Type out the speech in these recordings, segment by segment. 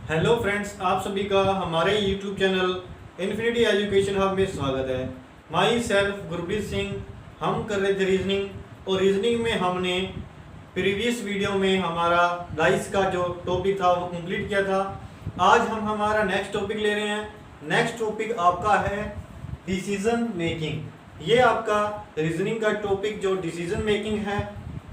Hello friends, आप सभी का हमारे YouTube channel infinity education hub में स्वागत है। My self Gurpreet Singh. हम कर रहे थे रीजनिंग, और रीजनिंग में हमने प्रीवियस वीडियो में हमारा डाइस का जो टॉपिक था वो कंप्लीट किया था। आज हम हमारा नेक्स्ट टॉपिक ले रहे हैं। नेक्स्ट टॉपिक आपका है डिसीजन मेकिंग। ये आपका रीजनिंग का टॉपिक जो डिसीजन मेकिंग है,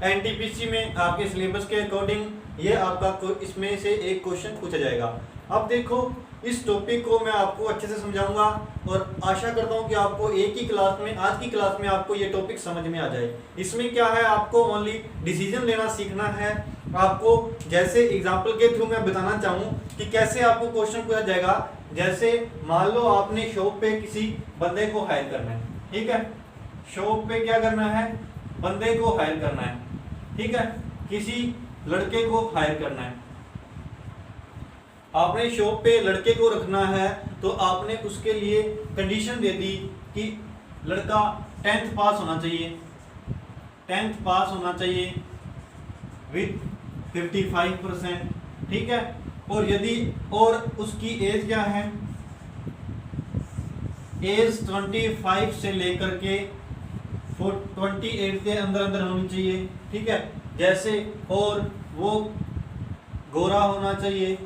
एनटीपीसी में आपके सिलेबस के अकॉर्डिंग ये आपका इसमें से एक क्वेश्चन पूछा जाएगा। अब देखो, इस टॉपिक को मैं आपको अच्छे से समझाऊंगा और आशा करता हूं कि आपको एक ही क्लास में, आज की क्लास में आपको ये टॉपिक समझ में आ जाए। इसमें क्या है, आपको ओनली डिसीजन लेना सीखना है। आपको जैसे एग्जाम्पल के थ्रू मैं बताना चाहूँ कि कैसे आपको क्वेश्चन पूछा जाएगा। जैसे मान लो आपने शॉप पे किसी बंदे को हायर करना है, ठीक है। शॉप पे क्या करना है, बंदे को हायर करना है, ठीक है। किसी लड़के को हायर करना है। आपने शॉप पे लड़के को रखना है, तो आपने उसके लिए कंडीशन दे दी कि लड़का 10th पास होना चाहिए, 10th पास होना चाहिए विद 55%, ठीक है। और यदि और उसकी एज क्या है, एज 25 से लेकर के 28 के अंदर अंदर होनी चाहिए, ठीक है। जैसे और वो गोरा होना चाहिए,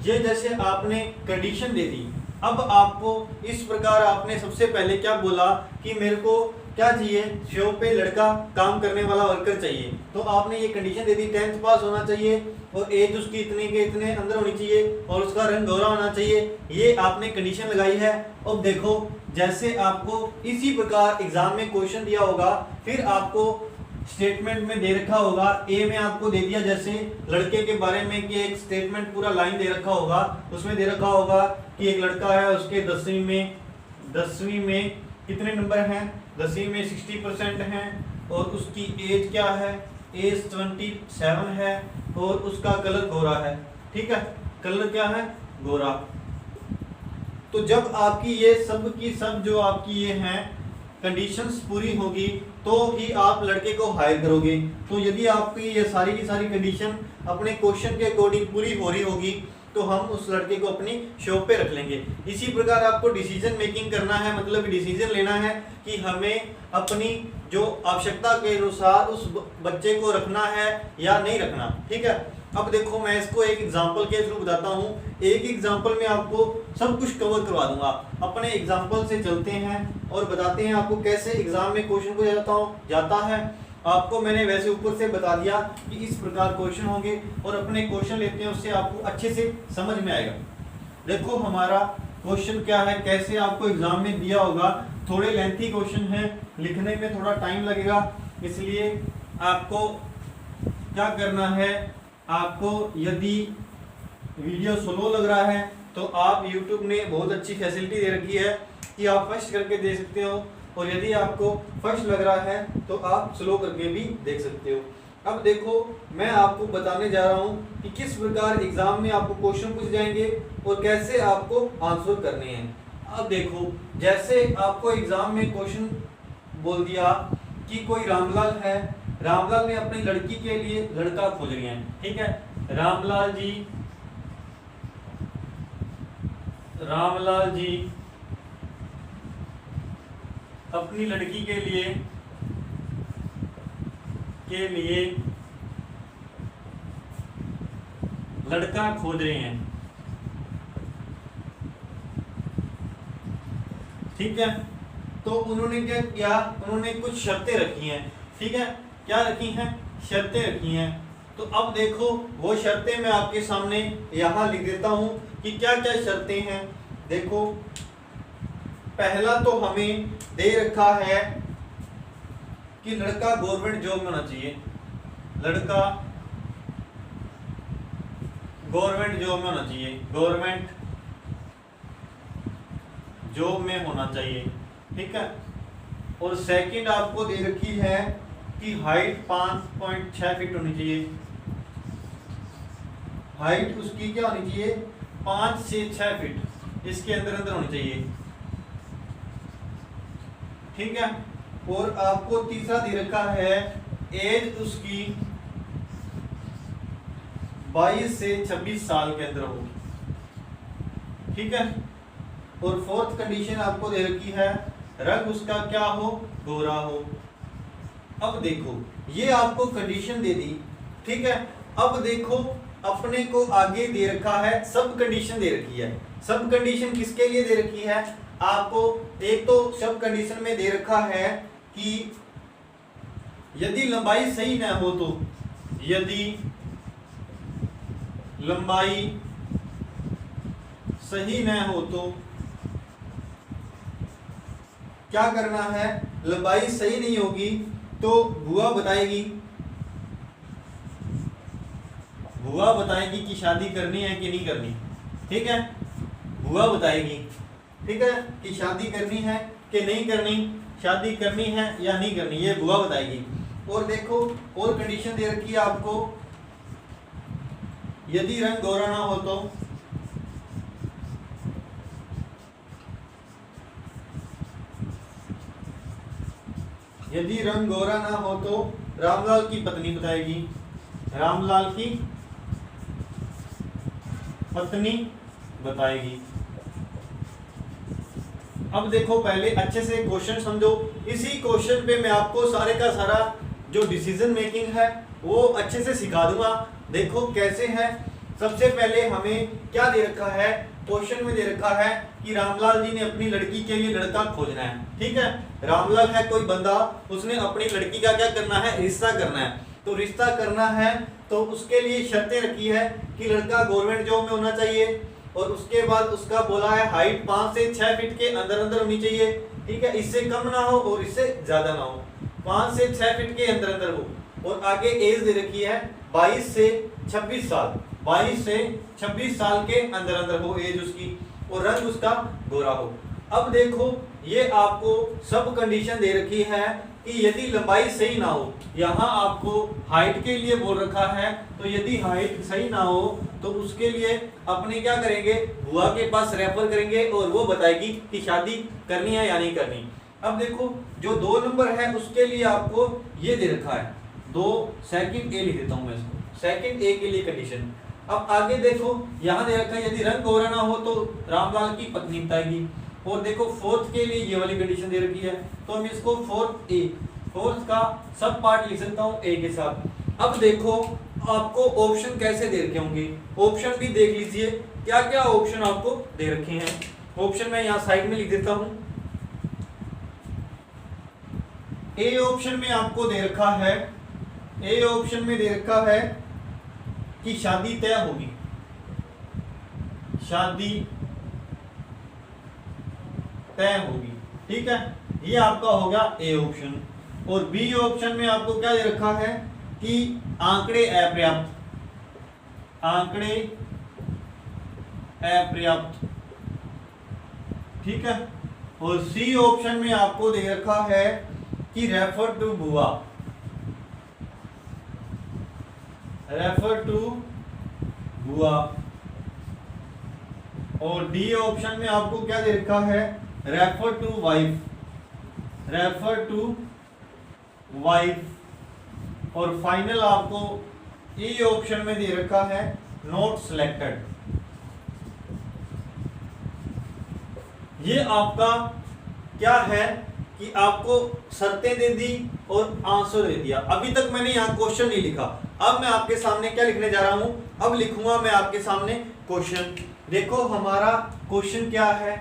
ये जैसे आपने कंडीशन दे दी। अब आपको इस प्रकार आपने सबसे पहले क्या बोला कि मेरे को क्या चाहिए, शॉप पे लड़का काम करने वाला वर्कर चाहिए। तो आपने ये कंडीशन दे दी, 10th पास होना चाहिए और एज उसकी इतने के इतने अंदर होनी चाहिए और उसका रंग गोरा होना चाहिए। ये आपने कंडीशन लगाई है। अब देखो, जैसे आपको इसी प्रकार एग्जाम में क्वेश्चन दिया होगा, फिर आपको स्टेटमेंट में दे रखा होगा, ए में आपको दे दिया जैसे लड़के के बारे में कि एक स्टेटमेंट पूरा लाइन दे रखा होगा। उसमें दे रखा होगा कि एक लड़का है, उसके 10वीं में कितने नंबर हैं, 10वीं में 60% हैं और उसकी एज क्या है, एज 27 है और उसका कलर गोरा है, ठीक है। कलर क्या है, गोरा। तो जब आपकी ये सब की सब जो आपकी ये हैं कंडीशंस पूरी होगी तो ही आप लड़के को हायर करोगे। तो यदि आपकी ये सारी की सारी कंडीशन अपने क्वेश्चन के अकॉर्डिंग पूरी हो रही होगी तो हम उस लड़के को अपनी शॉप पे रख लेंगे। इसी प्रकार आपको डिसीजन मेकिंग करना है, मतलब डिसीजन लेना है कि हमें अपनी जो आवश्यकता के अनुसार उस बच्चे को रखना है या नहीं रखना, ठीक है। अब देखो, मैं इसको एक एग्जांपल के थ्रू बताता हूँ। एक एग्जांपल में आपको सब कुछ कवर करवा दूंगा। अपने एग्जांपल से चलते हैं और बताते हैं आपको कैसे एग्जाम में क्वेश्चन को जाता है। आपको मैंने वैसे ऊपर से बता दिया कि इस प्रकार क्वेश्चन होंगे और अपने क्वेश्चन लेते हैं, उससे आपको अच्छे से समझ में आएगा। देखो हमारा क्वेश्चन क्या है, कैसे आपको एग्जाम में दिया होगा। थोड़े लेंथी क्वेश्चन है, लिखने में थोड़ा टाइम लगेगा, इसलिए आपको क्या करना है, आपको यदि वीडियो स्लो लग रहा है तो आप YouTube ने बहुत अच्छी फैसिलिटी दे रखी है कि आप फर्स्ट करके दे सकते हो, और यदि आपको फर्स्ट लग रहा है तो आप स्लो करके भी देख सकते हो। अब देखो, मैं आपको बताने जा रहा हूँ कि किस प्रकार एग्जाम में आपको क्वेश्चन पूछे जाएंगे और कैसे आपको आंसर करने हैं। अब देखो, जैसे आपको एग्जाम में क्वेश्चन बोल दिया कि कोई रामलाल है, रामलाल ने अपनी लड़की के लिए लड़का खोज रहे हैं, ठीक है। रामलाल जी अपनी लड़की के लिए लड़का खोज रहे हैं, ठीक है। तो उन्होंने क्या किया, उन्होंने कुछ शर्तें रखी हैं, ठीक है। क्या रखी हैं, शर्तें रखी हैं। तो अब देखो, वो शर्तें मैं आपके सामने यहाँ लिख देता हूँ कि क्या क्या शर्तें हैं। देखो, पहला तो हमें दे रखा है कि लड़का गवर्नमेंट जॉब में होना चाहिए, लड़का गवर्नमेंट जॉब में होना चाहिए, गवर्नमेंट जॉब में होना चाहिए, ठीक है। और सेकंड आपको दे रखी है कि हाइट 5.6 फीट होनी चाहिए, हाइट उसकी क्या होनी चाहिए, 5 से 6 फीट इसके अंदर अंदर होनी चाहिए, ठीक है। और आपको तीसरा दे रखा है एज उसकी 22 से 26 साल के अंदर होगी, ठीक है। और फोर्थ कंडीशन आपको दे रखी है, रंग उसका क्या हो, गोरा हो। अब देखो ये आपको कंडीशन दे दी, ठीक है। अब देखो अपने को आगे दे रखा है, सब कंडीशन दे रखी है। सब कंडीशन किसके लिए दे रखी है आपको? एक तो सब कंडीशन में दे रखा है कि यदि लंबाई सही ना हो तो, यदि लंबाई सही न हो तो क्या करना है? लंबाई सही नहीं होगी तो बुआ बताएगी, बुआ बताएगी कि शादी करनी है कि नहीं करनी, ठीक है। बुआ बताएगी, ठीक है, कि शादी करनी है कि नहीं करनी, शादी करनी है या नहीं करनी, ये बुआ बताएगी। और देखो और कंडीशन दे रखी है आपको, यदि रंग गोरा ना हो तो, यदि रंग गोरा ना हो तो रामलाल की पत्नी बताएगी, रामलाल की पत्नी बताएगी। अब देखो पहले अच्छे से क्वेश्चन समझो, इसी क्वेश्चन पे मैं आपको सारे का सारा जो डिसीजन मेकिंग है वो अच्छे से सिखा दूंगा। देखो कैसे है। सबसे पहले हमें क्या दे रखा है, क्वेश्चन में दे रखा है कि रामलाल जी ने अपनी लड़की के लिए लड़का खोजना है, ठीक है। रामलाल है कोई बंदा, उसने अपनी लड़की का क्या करना है, रिश्ता करना है। तो रिश्ता करना है तो उसके लिए शर्तें रखी है कि लड़का गवर्नमेंट जॉब में होना चाहिए, और उसके बाद उसका बोला है हाइट 5 से 6 फीट के अंदर अंदर होनी चाहिए, ठीक है। इससे कम ना हो और इससे ज्यादा ना हो, 5 से 6 फीट के अंदर अंदर हो। और आगे एज दे रखी है 22 से 26 साल, 22 से 26 साल के अंदर अंदर हो एज उसकी, और रंग उसका गोरा हो। अब देखो ये आपको सब कंडीशन दे रखी है कि यदि लंबाई सही ना हो, यहाँ आपको हाइट के लिए बोल रखा है, तो यदि हाइट सही ना हो तो उसके लिए अपने क्या करेंगे, बुआ के पास रेफर करेंगे और वो बताएगी कि शादी करनी है या नहीं करनी। अब देखो जो 2 नंबर है उसके लिए आपको ये दे रखा है, 2 सेकंड ए लिख देता हूं मैं इसको, सेकंड ए के लिए कंडीशन। अब आगे देखो यहाँ दे रखा है यदि रंग गोरा ना हो तो रामलाल की पत्नी बताएगी। और देखो फोर्थ के लिए ये वाली कंडीशन दे रखी है, तो हम इसको फोर्थ ए, फोर्थ का सब पार्ट लिख सकता हूँ ए के साथ। अब देखो आपको ऑप्शन कैसे दे रखे होंगे, ऑप्शन भी देख लीजिए क्या क्या ऑप्शन आपको दे रखे हैं। ऑप्शन मैं यहाँ साइड में लिख देता हूँ। ए ऑप्शन में आपको दे रखा है, ए ऑप्शन में दे रखा है कि शादी तय होगी, शादी तय होगी, ठीक है। ये आपका होगा ए ऑप्शन। और बी ऑप्शन में आपको क्या दे रखा है कि आंकड़े अपर्याप्त, आंकड़े अपर्याप्त, ठीक है। और सी ऑप्शन में आपको दे रखा है कि रेफर टू बुआ, रेफर टू बुआ। और डी ऑप्शन में आपको क्या दे रखा है, refer to wife, refer to wife. और फाइनल आपको ई ऑप्शन में दे रखा है नॉट सिलेक्टेड। ये आपका क्या है कि आपको शर्तें दे दी और आंसर दे दिया। अभी तक मैंने यहाँ क्वेश्चन नहीं लिखा, अब मैं आपके सामने क्या लिखने जा रहा हूं, अब लिखूंगा मैं आपके सामने क्वेश्चन। देखो हमारा क्वेश्चन क्या है।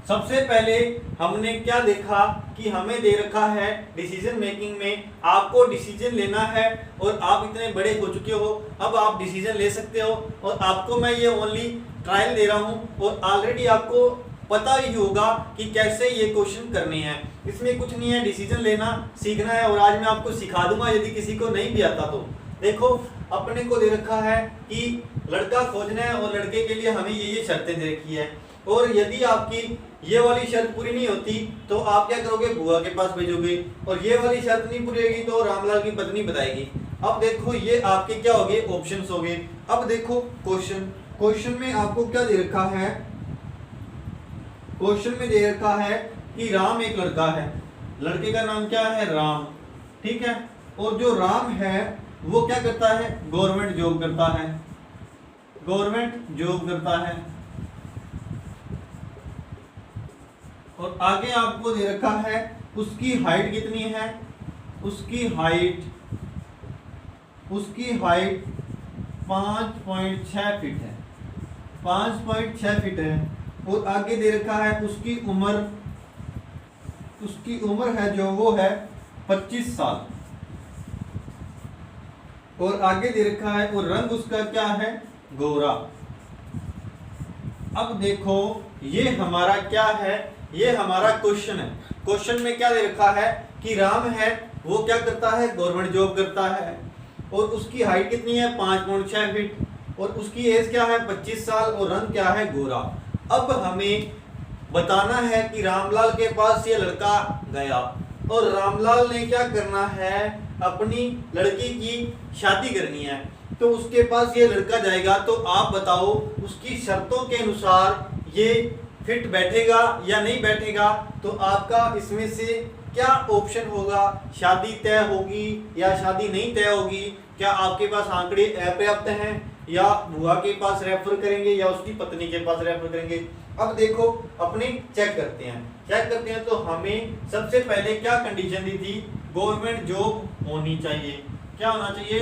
सबसे पहले हमने क्या देखा कि हमें दे रखा है डिसीजन मेकिंग में आपको डिसीजन लेना है, और आप इतने बड़े हो चुके हो, अब आप डिसीजन ले सकते हो। और आपको मैं ये ओनली ट्रायल दे रहा हूं, और ऑलरेडी आपको पता ही होगा कि कैसे ये क्वेश्चन करने हैं। इसमें कुछ नहीं है, डिसीजन लेना सीखना है, और आज मैं आपको सिखा दूंगा यदि किसी को नहीं भी आता तो। देखो अपने को दे रखा है कि लड़का खोजना है, और लड़के के लिए हमें ये शर्तें दे रखी है, और यदि आपकी ये वाली शर्त पूरी नहीं होती तो आप क्या करोगे, बुआ के पास भेजोगे, और ये वाली शर्त नहीं पूरी होगी तो रामलाल की पत्नी बताएगी। अब देखो ये आपके क्या हो गए, ऑप्शंस हो गए। अब देखो क्वेश्चन, क्वेश्चन में आपको क्या दे रखा है, क्वेश्चन में दे रखा है कि राम एक लड़का है, लड़के का नाम क्या है, राम। ठीक है, और जो राम है वो क्या करता है, गवर्नमेंट जॉब करता है, गवर्नमेंट जॉब करता है। और आगे आपको दे रखा है उसकी हाइट कितनी है, उसकी हाइट 5.6 फीट है, 5.6 फीट है। और आगे दे रखा है उसकी उम्र है जो वो है 25 साल। और आगे दे रखा है और रंग उसका क्या है, गोरा। अब देखो ये हमारा क्या है, ये हमारा क्वेश्चन है। क्वेश्चन में क्या दे रखा है कि राम है वो क्या करता है, गवर्नमेंट जॉब करता है, और उसकी हाइट कितनी है 5.6 फीट, और उसकी एज क्या है 25 साल, और रंग क्या है, गोरा। अब हमें बताना है कि रामलाल के पास ये लड़का गया और रामलाल ने क्या करना है, अपनी लड़की की शादी करनी है। तो उसके पास ये लड़का जाएगा, तो आप बताओ उसकी शर्तों के अनुसार ये फिट बैठेगा या नहीं बैठेगा। तो आपका इसमें से क्या ऑप्शन होगा, शादी तय होगी या शादी नहीं तय होगी। क्या आपके पास आंकड़े अपर्याप्त हैं, या बुआ के पास रेफर करेंगे या उसकी पत्नी के पास रेफर करेंगे। अब देखो अपने चेक करते हैं। तो हमें सबसे पहले क्या कंडीशन दी थी, गवर्नमेंट जॉब होनी चाहिए। क्या होना चाहिए,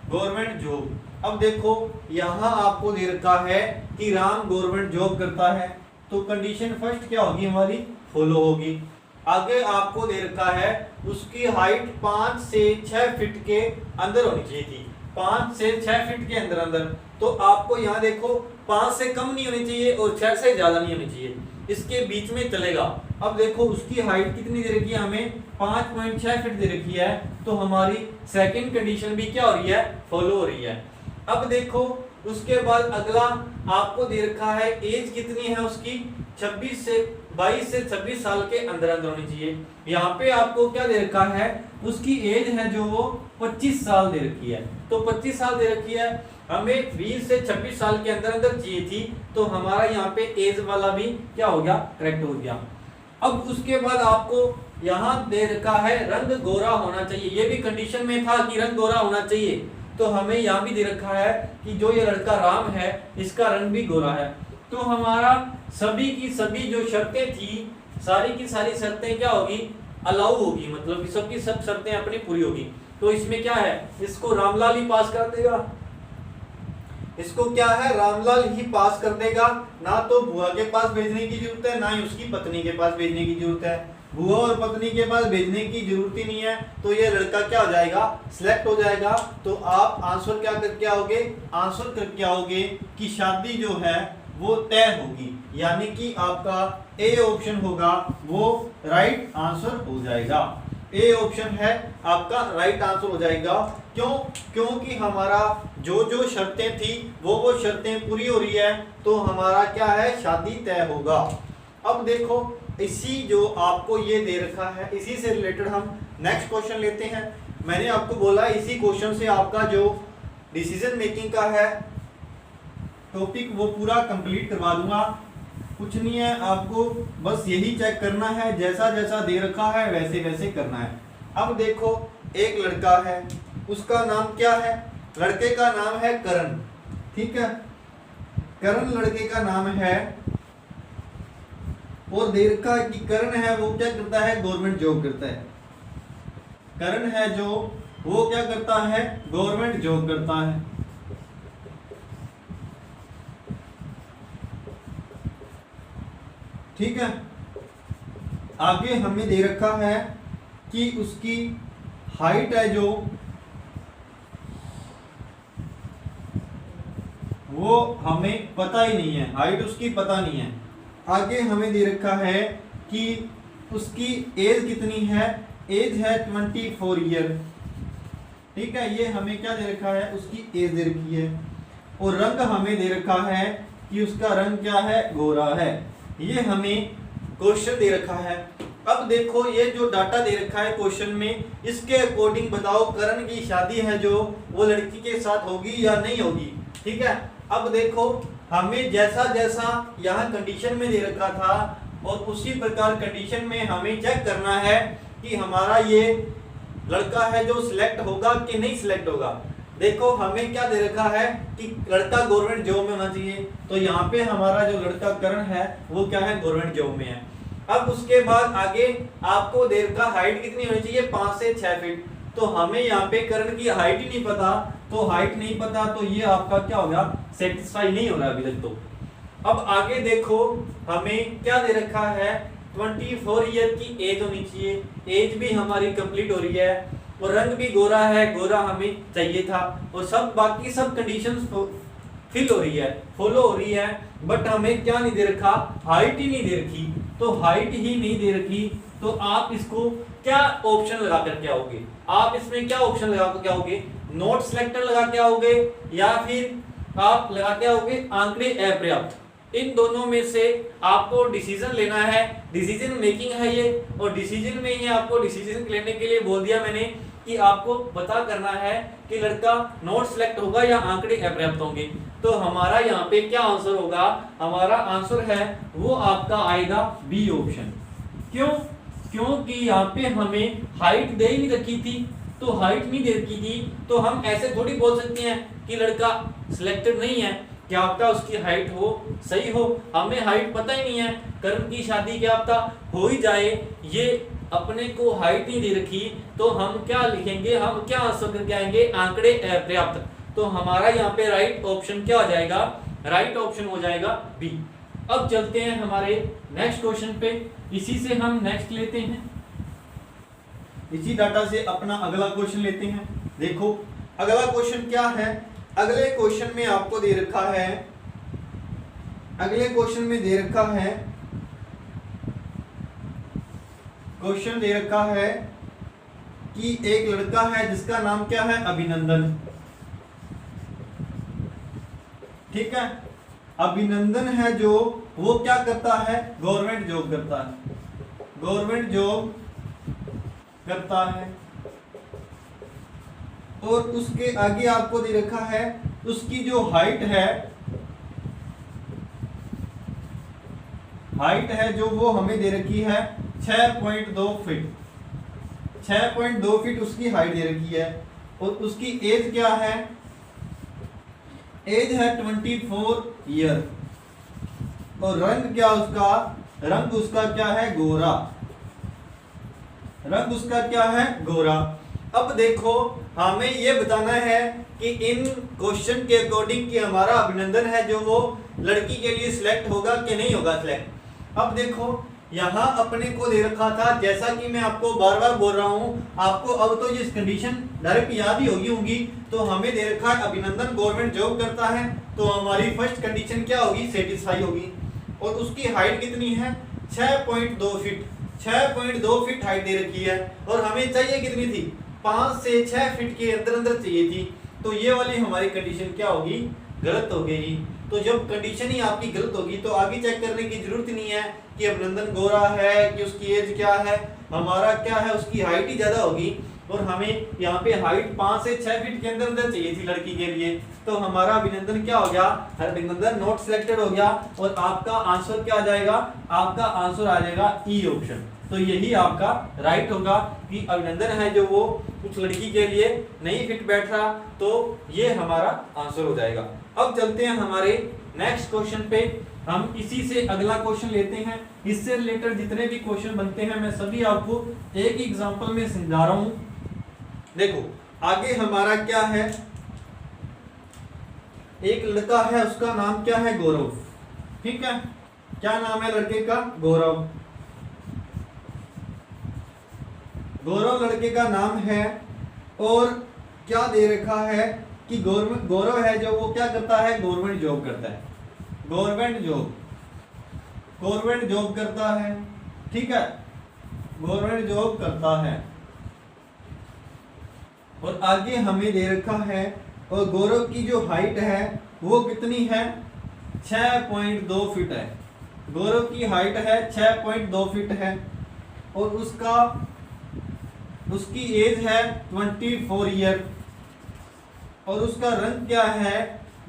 गवर्नमेंट जॉब। अब देखो यहाँ आपको दे रखा है कि राम गवर्नमेंट जॉब करता है, तो कंडीशन फर्स्ट क्या होगी हमारी, फॉलो होगी। आगे आपको दे रखा है उसकी हाइट 5 से 6 फीट के अंदर होनी चाहिए थी, 5 से 6 फीट के अंदर। तो आपको यहाँ देखो 5 से कम नहीं होनी चाहिए और 6 से ज्यादा नहीं होनी चाहिए, इसके बीच में चलेगा। अब देखो उसकी हाइट कितनी दे रखी है, हमें 5.6 फीट दे रखी है, तो हमारी सेकंड कंडीशन भी क्या हो रही है, फॉलो हो रही है। अब देखो उसके बाद अगला आपको दे रखा है एज कितनी है उसकी, 22 से 26 साल के अंदर होनी चाहिए। यहाँ पे आपको क्या दे रखा है, उसकी एज है जो वो 25 साल दे रखी है, तो 25 साल दे रखी है, हमें 20 से 26 साल के अंदर चाहिए थी, तो हमारा यहाँ पे एज वाला भी क्या हो गया, करेक्ट हो गया। अब उसके बाद आपको यहाँ दे रखा है रंग गोरा होना चाहिए, ये भी कंडीशन में था कि रंग गोरा होना चाहिए, तो हमें यहाँ भी दे रखा है कि जो ये लड़का राम है इसका रंग भी गोरा है। तो हमारा सभी की सभी जो शर्तें थी, सारी की सारी शर्तें क्या होगी, अलाउ होगी, मतलब कि सबकी सब शर्तें अपनी पूरी होगी। तो इसमें क्या है, इसको रामलाल ही पास कर देगा, इसको क्या है, रामलाल ही पास कर देगा। ना तो बुआ के पास भेजने की जरूरत है, ना ही उसकी पत्नी के पास भेजने की जरूरत है। बुआ और पत्नी के पास भेजने की जरूरत ही नहीं है, तो ये लड़का क्या हो जाएगा, सिलेक्ट हो जाएगा। तो आप आंसर क्या करके आओगे, आंसर करके आओगे कि शादी जो है वो तय होगी, यानी कि आपका ए ऑप्शन होगा वो राइट आंसर हो जाएगा। ए ऑप्शन है आपका राइट आंसर हो जाएगा। क्यों, क्योंकि हमारा जो जो शर्तें थी वो शर्तें पूरी हो रही है, तो हमारा क्या है, शादी तय होगा। अब देखो इसी जो आपको ये दे रखा है, इसी से रिलेटेड हम नेक्स्ट क्वेश्चन लेते हैं। मैंने आपको बोला इसी क्वेश्चन से आपका जो डिसीजन मेकिंग का है टॉपिक वो पूरा कंप्लीट करवा दूंगा। कुछ नहीं है, आपको बस यही चेक करना है, जैसा जैसा दे रखा है वैसे वैसे करना है। अब देखो एक लड़का है, उसका नाम क्या है, लड़के का नाम है करण। ठीक है, करण लड़के का नाम है, और दे रखा है कि करण है वो क्या करता है, गवर्नमेंट जॉब करता है। करण है जो वो क्या करता है, गवर्नमेंट जॉब करता है। ठीक है, आगे हमें दे रखा है कि उसकी हाइट है जो वो हमें पता ही नहीं है, हाइट उसकी पता नहीं है। आगे हमें दे रखा है कि उसकी एज कितनी है, एज है 24 ईयर। ठीक है, ये हमें क्या दे रखा है, उसकी एज दे रखी है। और रंग हमें दे रखा है कि उसका रंग क्या है, गोरा है। ये हमें क्वेश्चन दे रखा है। अब देखो ये जो डाटा दे रखा है क्वेश्चन में, इसके अकॉर्डिंग बताओ करण की शादी है जो वो लड़की के साथ होगी या नहीं होगी। ठीक है, अब देखो हमें जैसा जैसा यहाँ कंडीशन में दे रखा था और उसी प्रकार कंडीशन में हमें चेक करना है कि हमारा ये लड़का है जो सिलेक्ट होगा कि नहीं सिलेक्ट होगा। देखो हमें क्या दे रखा है कि लड़का गवर्नमेंट जॉब में होना चाहिए, तो यहाँ पे हमारा जो लड़का करण है वो क्या है, गवर्नमेंट जॉब में है। अब उसके बाद आगे आपको दे रखा हाइट कितनी होनी चाहिए, 5 से 6 फीट। तो हमें यहाँ पे करण की हाइट ही नहीं पता, तो हाइट नहीं पता, तो ये आपका क्या होगा, सेटिस्फाई नहीं हो रहा अभी तक। तो अब आगे देखो हमें क्या दे रखा है, 24 ईयर की एज होनी चाहिए, एज भी हमारी कंप्लीट हो रही है, और रंग भी गोरा है, गोरा हमें चाहिए था, और सब बाकी सब कंडीशंस फिल हो रही है, फॉलो हो रही है। बट हमें क्या नहीं दे रखा, हाइट ही नहीं दे रखी। तो हाइट ही नहीं दे रखी तो आप इसको क्या ऑप्शन लगा करके आओगे, आप इसमें क्या ऑप्शन लगा के आओगे, नॉट सिलेक्टेड लगा के आओगे, या फिर आप लगा के आओगे आंकड़े अपर्याप्त। इन दोनों में से आपको डिसीजन लेना है, डिसीजन मेकिंग है ये, और डिसीजन में ही आपको डिसीजन लेने के लिए बोल दिया मैंने कि आपको पता करना है कि लड़का नॉट सिलेक्ट होगा या आंकड़े अपर्याप्त होंगे। तो हमारा यहाँ पे क्या आंसर होगा, हमारा आंसर है वो आपका आएगा बी ऑप्शन। क्यों, क्योंकि यहाँ पे हमें हाइट दे ही नहीं रखी थी, तो हाइट नहीं दे रखी थी तो हम ऐसे थोड़ी बोल सकते हैं कि लड़का सिलेक्टेड नहीं है, क्या पता उसकी हाइट हो, सही हो, हमें हाइट पता ही नहीं है, करण की शादी क्या पता हो ही जाए, ये अपने को हाइट नहीं दे रखी, तो हम क्या लिखेंगे, हम क्या आंसर करके आएंगे, आंकड़े अपर्याप्त। तो हमारा यहाँ पे राइट ऑप्शन क्या हो जाएगा, राइट ऑप्शन हो जाएगा बी। अब चलते हैं हमारे नेक्स्ट क्वेश्चन पे, इसी से हम नेक्स्ट लेते हैं, इसी डाटा से अपना अगला क्वेश्चन लेते हैं। देखो अगला क्वेश्चन क्या है, अगले क्वेश्चन में आपको दे रखा है, अगले क्वेश्चन में दे रखा है, क्वेश्चन दे रखा है कि एक लड़का है जिसका नाम क्या है, अभिनंदन। ठीक है, अभिनंदन है जो वो क्या करता है, गवर्नमेंट जॉब करता है, गवर्नमेंट जॉब करता है। और उसके आगे आपको दे रखा है उसकी जो हाइट है, हाइट है जो वो हमें दे रखी है 6.2 फीट, 6.2 फीट उसकी हाइट दे रखी है। और उसकी एज क्या है, एज है 24 ईयर। और रंग क्या उसका, रंग उसका क्या है, गोरा, रंग उसका क्या है, गोरा। अब देखो हमें ये बताना है कि इन क्वेश्चन के अकॉर्डिंग कि हमारा अभिनंदन है जो वो लड़की के लिए सिलेक्ट होगा कि नहीं होगा सिलेक्ट। अब देखो यहाँ अपने को दे रखा था, जैसा कि मैं आपको बार बार बोल रहा हूँ, आपको अब तो ये कंडीशन डायरेक्ट याद ही होगी। तो हमें दे रखा है अभिनंदन गवर्नमेंट जॉब करता है, तो हमारी फर्स्ट कंडीशन क्या होगी, सेटिस्फाई होगी। और उसकी हाइट कितनी है, 6.2 फीट, 6.2 फीट हाइट दे रखी है। और हमें चाहिए कितनी थी, 5 से 6 फीट के अंदर अंदर चाहिए थी। तो ये वाली हमारी कंडीशन क्या होगी, गलत हो गई। तो जब कंडीशन ही आपकी गलत होगी तो आगे चेक करने की जरूरत नहीं है कि अभिनंदन गोरा है कि उसकी एज क्या है, हमारा क्या है, उसकी हाइट ही ज्यादा होगी। और हमें यहाँ पे हाइट 5 से 6 फीट के अंदर अंदर चाहिए थी लड़की के लिए। तो हमारा अभिनंदन क्या हो गया, अभिनंदन नॉट सिलेक्टेड हो गया। और आपका आंसर क्या आ जाएगा, आपका आंसर आ जाएगा ई ऑप्शन। तो यही आपका राइट होगा कि अभिनंदन है जो वो कुछ लड़की के लिए नहीं फिट बैठ रहा, तो ये हमारा आंसर हो जाएगा। अब चलते हैं हमारे नेक्स्ट क्वेश्चन पे, हम इसी से अगला क्वेश्चन लेते हैं। इससे रिलेटेड जितने भी क्वेश्चन बनते हैं मैं सभी आपको एक ही एग्जांपल में समझा रहा हूं। देखो आगे हमारा क्या है, एक लड़का है उसका नाम क्या है, गौरव। ठीक है, क्या नाम है लड़के का, गौरव। गौरव लड़के का नाम है। और क्या दे रखा है कि गौरव है जो वो क्या करता है, गवर्नमेंट जॉब करता है, गवर्नमेंट जॉब, गवर्नमेंट जॉब करता है। ठीक है, गवर्नमेंट जॉब करता है। और आगे हमें दे रखा है, और गौरव की जो हाइट है वो कितनी है, 6.2 फीट है। गौरव की हाइट है 6.2 फीट है। और उसकी एज है 24 ईयर। और उसका रंग क्या है,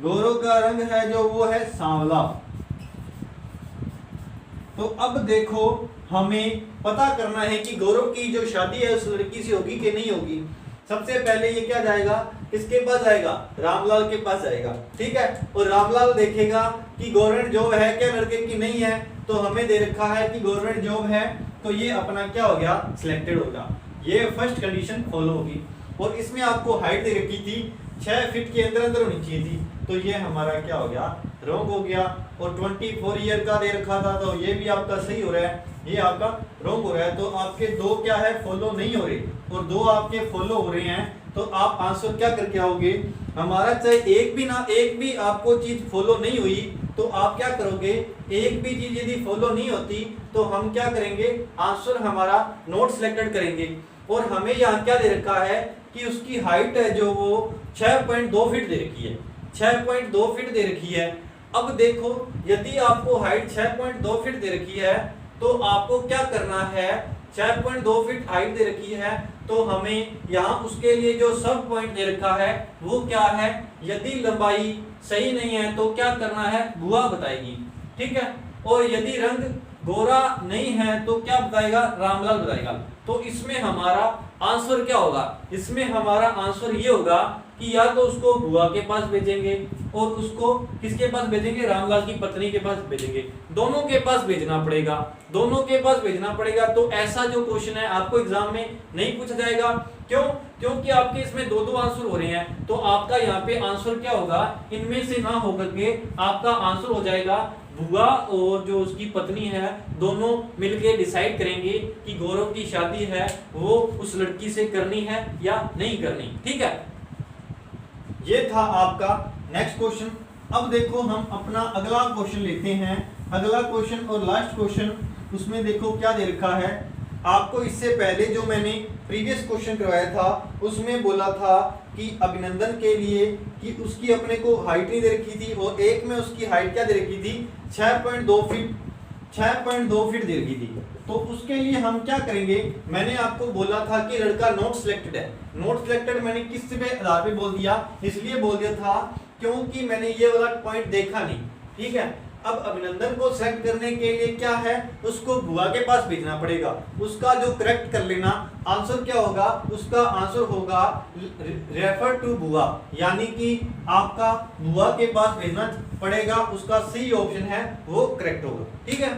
गौरव का रंग है जो वो है सांवला। तो अब देखो हमें पता करना है कि गौरव की जो शादी है उस लड़की से होगी कि नहीं होगी। सबसे पहले ये क्या जाएगा, इसके पास जाएगा, रामलाल के पास जाएगा, ठीक है। और रामलाल देखेगा कि गवर्नमेंट जॉब है क्या लड़के की, नहीं है, तो हमें दे रखा है कि गवर्नमेंट जॉब है, तो ये अपना क्या हो गया, सिलेक्टेड होगा। ये फर्स्ट कंडीशन फॉलो होगी। और इसमें आपको हाइट दे रखी थी 6 फीट के अंदर अंदर होनी चाहिए थी, तो ये हमारा क्या हो गया, रॉन्ग हो गया। और 24 ईयर का दे रखा था, तो ये भी आपका सही हो रहा है, ये आपका रॉन्ग हो रहा है। तो आपके दो क्या है, फॉलो नहीं हो रहे, और दो आपके फॉलो हो रहे हैं, तो आप आंसर क्या करके आओगे, हमारा चाहे एक भी आपको चीज फॉलो नहीं हुई, तो आप क्या करोगे, एक भी चीज यदि फॉलो नहीं होती तो हम क्या करेंगे, आंसर हमारा नॉट सिलेक्टेड करेंगे। और हमें यहाँ क्या दे रखा है कि उसकी हाइट है जो वो 6.2 फीट दे रखी है, 6.2 फीट दे रखी है। अब देखो यदि आपको हाइट 6.2 फीट दे रखी है, तो आपको क्या करना है, 6.2 फीट हाइट दे रखी है, तो हमें यहाँ उसके लिए जो सब पॉइंट दे रखा है वो क्या है, यदि लंबाई सही नहीं है तो क्या करना है, बुआ बताएगी, ठीक है। और यदि रंग गोरा नहीं है तो क्या बताएगा, रामलाल बताएगा। तो इसमें हमारा आंसर क्या होगा, इसमें हमारा आंसर ये होगा कि या तो उसको बुआ के पास भेजेंगे और उसको किसके पास भेजेंगे, रामलाल की पत्नी के पास भेजेंगे, दोनों के पास भेजना पड़ेगा, दोनों के पास भेजना पड़ेगा। तो ऐसा जो क्वेश्चन है आपको एग्जाम में नहीं पूछा जाएगा, क्यों, क्योंकि आपके इसमें दो दो आंसर हो रहे हैं। तो आपका यहाँ पे आंसर क्या होगा, इनमें से ना होकर के आपका आंसर हो जाएगा बुआ और जो उसकी पत्नी है दोनों मिलके डिसाइड करेंगे कि गौरव की शादी है वो उस लड़की से करनी है या नहीं करनी, ठीक है। ये था आपका नेक्स्ट क्वेश्चन। अब देखो हम अपना अगला क्वेश्चन लेते हैं, अगला क्वेश्चन और लास्ट क्वेश्चन। उसमें देखो क्या दे रखा है आपको, इससे पहले जो मैंने प्रीवियस क्वेश्चन करवाया था उसमें बोला था कि अभिनंदन के लिए कि उसकी अपने को हाइट नहीं दे रखी थी, और एक में उसकी हाइट क्या दे रखी थी, 6.2 फीट, 6.2 फीट दे रखी थी। तो उसके लिए हम क्या करेंगे, मैंने आपको बोला था कि लड़का नॉट सिलेक्टेड है। नॉट सिलेक्टेड मैंने किस पे आधार पे बोल दिया, इसलिए बोल दिया था क्योंकि मैंने ये वाला पॉइंट देखा नहीं, ठीक है। अब अभिनंदन को सेलेक्ट करने के लिए क्या है, उसको बुआ के पास भेजना पड़ेगा, उसका जो करेक्ट कर लेना आंसर क्या होगा, उसका आंसर होगा रेफर टू बुआ, यानी कि आपका बुआ के पास भेजना पड़ेगा, उसका सही ऑप्शन है वो करेक्ट होगा, ठीक है।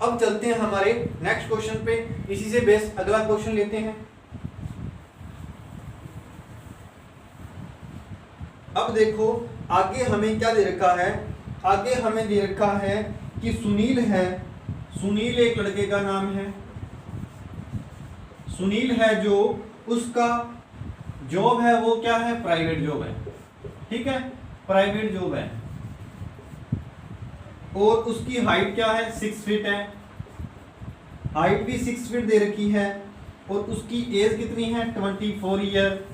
अब चलते हैं हमारे नेक्स्ट क्वेश्चन पे, इसी से बेस अगला क्वेश्चन लेते हैं। अब देखो आगे हमें क्या दे रखा है, आगे हमें दे रखा है कि सुनील है, सुनील एक लड़के का नाम है, सुनील है जो उसका जॉब है वो क्या है, प्राइवेट जॉब है, ठीक है, प्राइवेट जॉब है। और उसकी हाइट क्या है, 6 फीट है, हाइट भी 6 फीट दे रखी है। और उसकी एज कितनी है, 24 ईयर।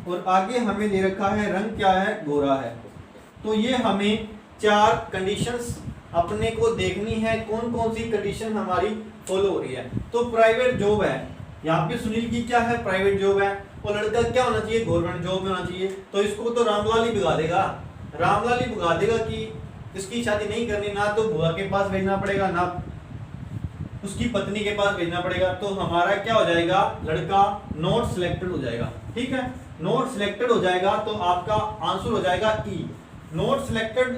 और आगे हमें दे रखा है रंग क्या है, गोरा है। तो ये हमें 4 कंडीशंस अपने को देखनी है, कौन कौन सी कंडीशन हमारी फॉलो हो रही है। तो प्राइवेट जॉब है, यहाँ पे सुनील की क्या है, प्राइवेट जॉब है, और लड़का क्या होना चाहिए, गवर्नमेंट जॉब में होना चाहिए। तो इसको तो रामलाल ही भगा देगा, रामलाल ही भगा देगा कि इसकी शादी नहीं करनी, ना तो बुआ के पास भेजना पड़ेगा ना उसकी पत्नी के पास भेजना पड़ेगा। तो हमारा क्या हो जाएगा, लड़का नॉट सिलेक्टेड हो जाएगा, ठीक है, नॉट सिलेक्टेड हो जाएगा। तो आपका आंसर हो जाएगा ई। नॉट सिलेक्टेड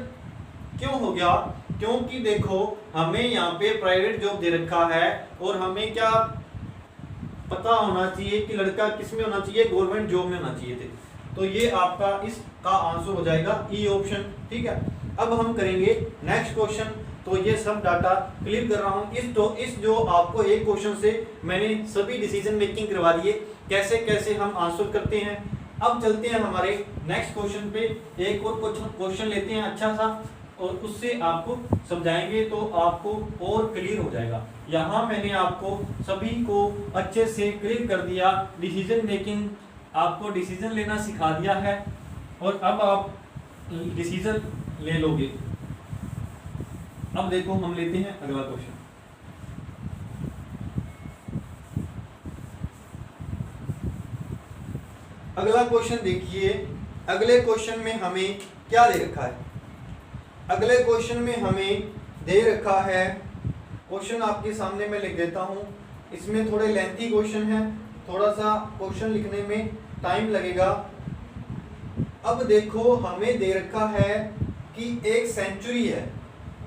क्यों हो गया, क्योंकि देखो हमें यहाँ पे प्राइवेट जॉब दे रखा है और हमें क्या पता होना चाहिए कि लड़का किस में होना चाहिए, गवर्नमेंट जॉब में होना चाहिए थे। तो ये आपका इसका आंसर हो जाएगा ई ऑप्शन, ठीक है। अब हम करेंगे नेक्स्ट क्वेश्चन। तो ये सब डाटा क्लियर कर रहा हूँ, इस जो आपको एक क्वेश्चन से मैंने सभी डिसीजन मेकिंग करवा दिए, कैसे कैसे हम आंसर करते हैं। अब चलते हैं हमारे नेक्स्ट क्वेश्चन पे, एक और क्वेश्चन लेते हैं अच्छा सा, और उससे आपको समझाएंगे तो आपको और क्लियर हो जाएगा। यहाँ मैंने आपको सभी को अच्छे से क्लियर कर दिया, डिसीजन मेकिंग आपको डिसीजन लेना सिखा दिया है, और अब आप डिसीजन ले लोगे। अब देखो हम लेते हैं अगला क्वेश्चन। अगला क्वेश्चन देखिए, अगले क्वेश्चन में हमें क्या दे रखा है, अगले क्वेश्चन में हमें दे रखा है क्वेश्चन आपके सामने मैं लिख देता हूँ। इसमें थोड़े लेंथी क्वेश्चन है, थोड़ा सा क्वेश्चन लिखने में टाइम लगेगा। अब देखो हमें दे रखा है कि एक सेंचुरी है,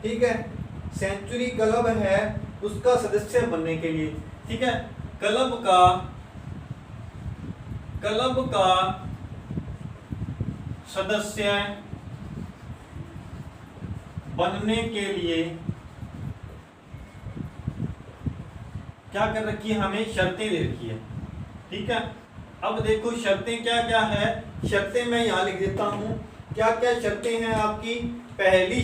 ठीक है, सेंचुरी क्लब है, उसका सदस्य बनने के लिए, ठीक है, क्लब का सदस्य बनने के लिए क्या कर रखी है, हमें शर्तें दे रखी है, ठीक है। अब देखो शर्तें क्या क्या है, शर्तें मैं यहाँ लिख देता हूँ। क्या क्या शर्तें हैं आपकी। पहली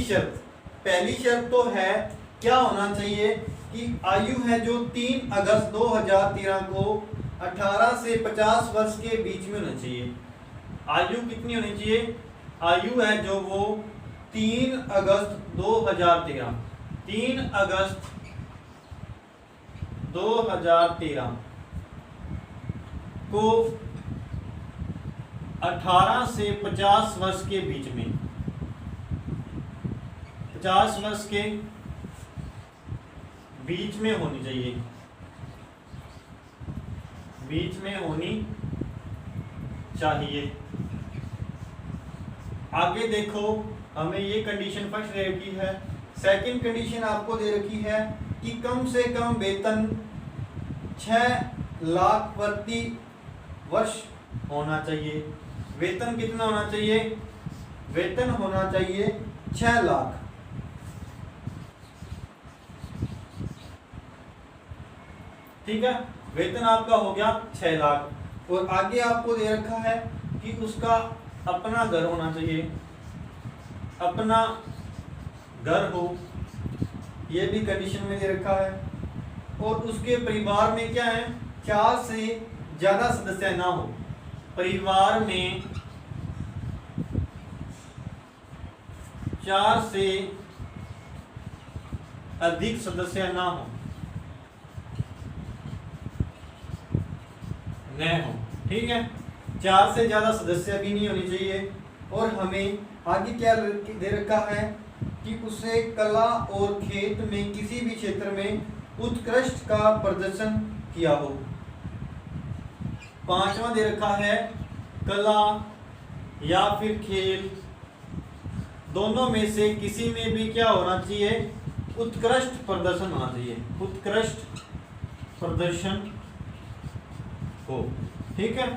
शर्त तो है क्या होना चाहिए कि आयु है जो 3 अगस्त 2013 को 18 से 50 वर्ष के बीच में होना चाहिए। आयु कितनी होनी चाहिए, आयु है जो वो 3 अगस्त 2013 को 18 से 50 वर्ष के बीच में, 50 वर्ष के बीच में होनी चाहिए, बीच में होनी चाहिए। आगे देखो हमें ये कंडीशन फर्स्ट दे रखी है। सेकंड कंडीशन आपको दे रखी है कि कम से कम वेतन 6 लाख प्रति वर्ष होना चाहिए। वेतन कितना होना चाहिए, वेतन होना चाहिए 6 लाख। ठीक है, वेतन आपका हो गया 6 लाख। और आगे आपको दे रखा है कि उसका अपना घर होना चाहिए, अपना घर हो, ये भी कंडीशन में दे रखा है। और उसके परिवार में क्या है, 4 से ज्यादा सदस्य ना हो, परिवार में 4 से अधिक सदस्य ना हो, ठीक है, 4 से ज्यादा सदस्य भी नहीं होनी चाहिए। और हमें आगे क्या दे रखा है कि उसे कला और खेत में किसी भी क्षेत्र में उत्कृष्ट का प्रदर्शन किया हो। 5वां दे रखा है कला या फिर खेल, दोनों में से किसी में भी क्या होना चाहिए, उत्कृष्ट प्रदर्शन होना चाहिए, उत्कृष्ट प्रदर्शन हो। ठीक है,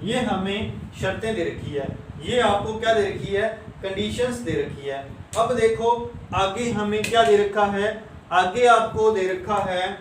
ये हमें शर्तें दे रखी है, ये आपको क्या दे रखी है, कंडीशंस दे रखी है। अब देखो आगे हमें क्या दे रखा है, आगे आपको दे रखा है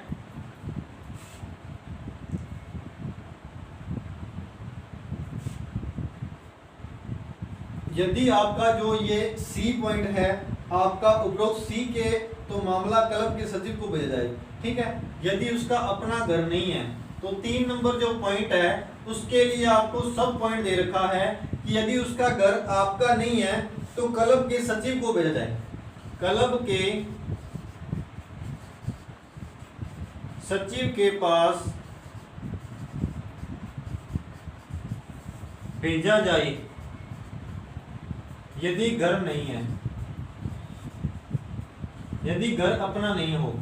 यदि आपका जो ये सी पॉइंट है आपका उपरोक्त सी के, तो मामला क्लब के सचिव को भेजा जाए। ठीक है, यदि उसका अपना घर नहीं है तो 3 नंबर जो पॉइंट है उसके लिए आपको सब पॉइंट दे रखा है कि यदि उसका घर आपका नहीं है तो क्लब के सचिव को भेजा जाए, क्लब के सचिव के पास भेजा जाए यदि घर नहीं है, यदि घर अपना नहीं हो।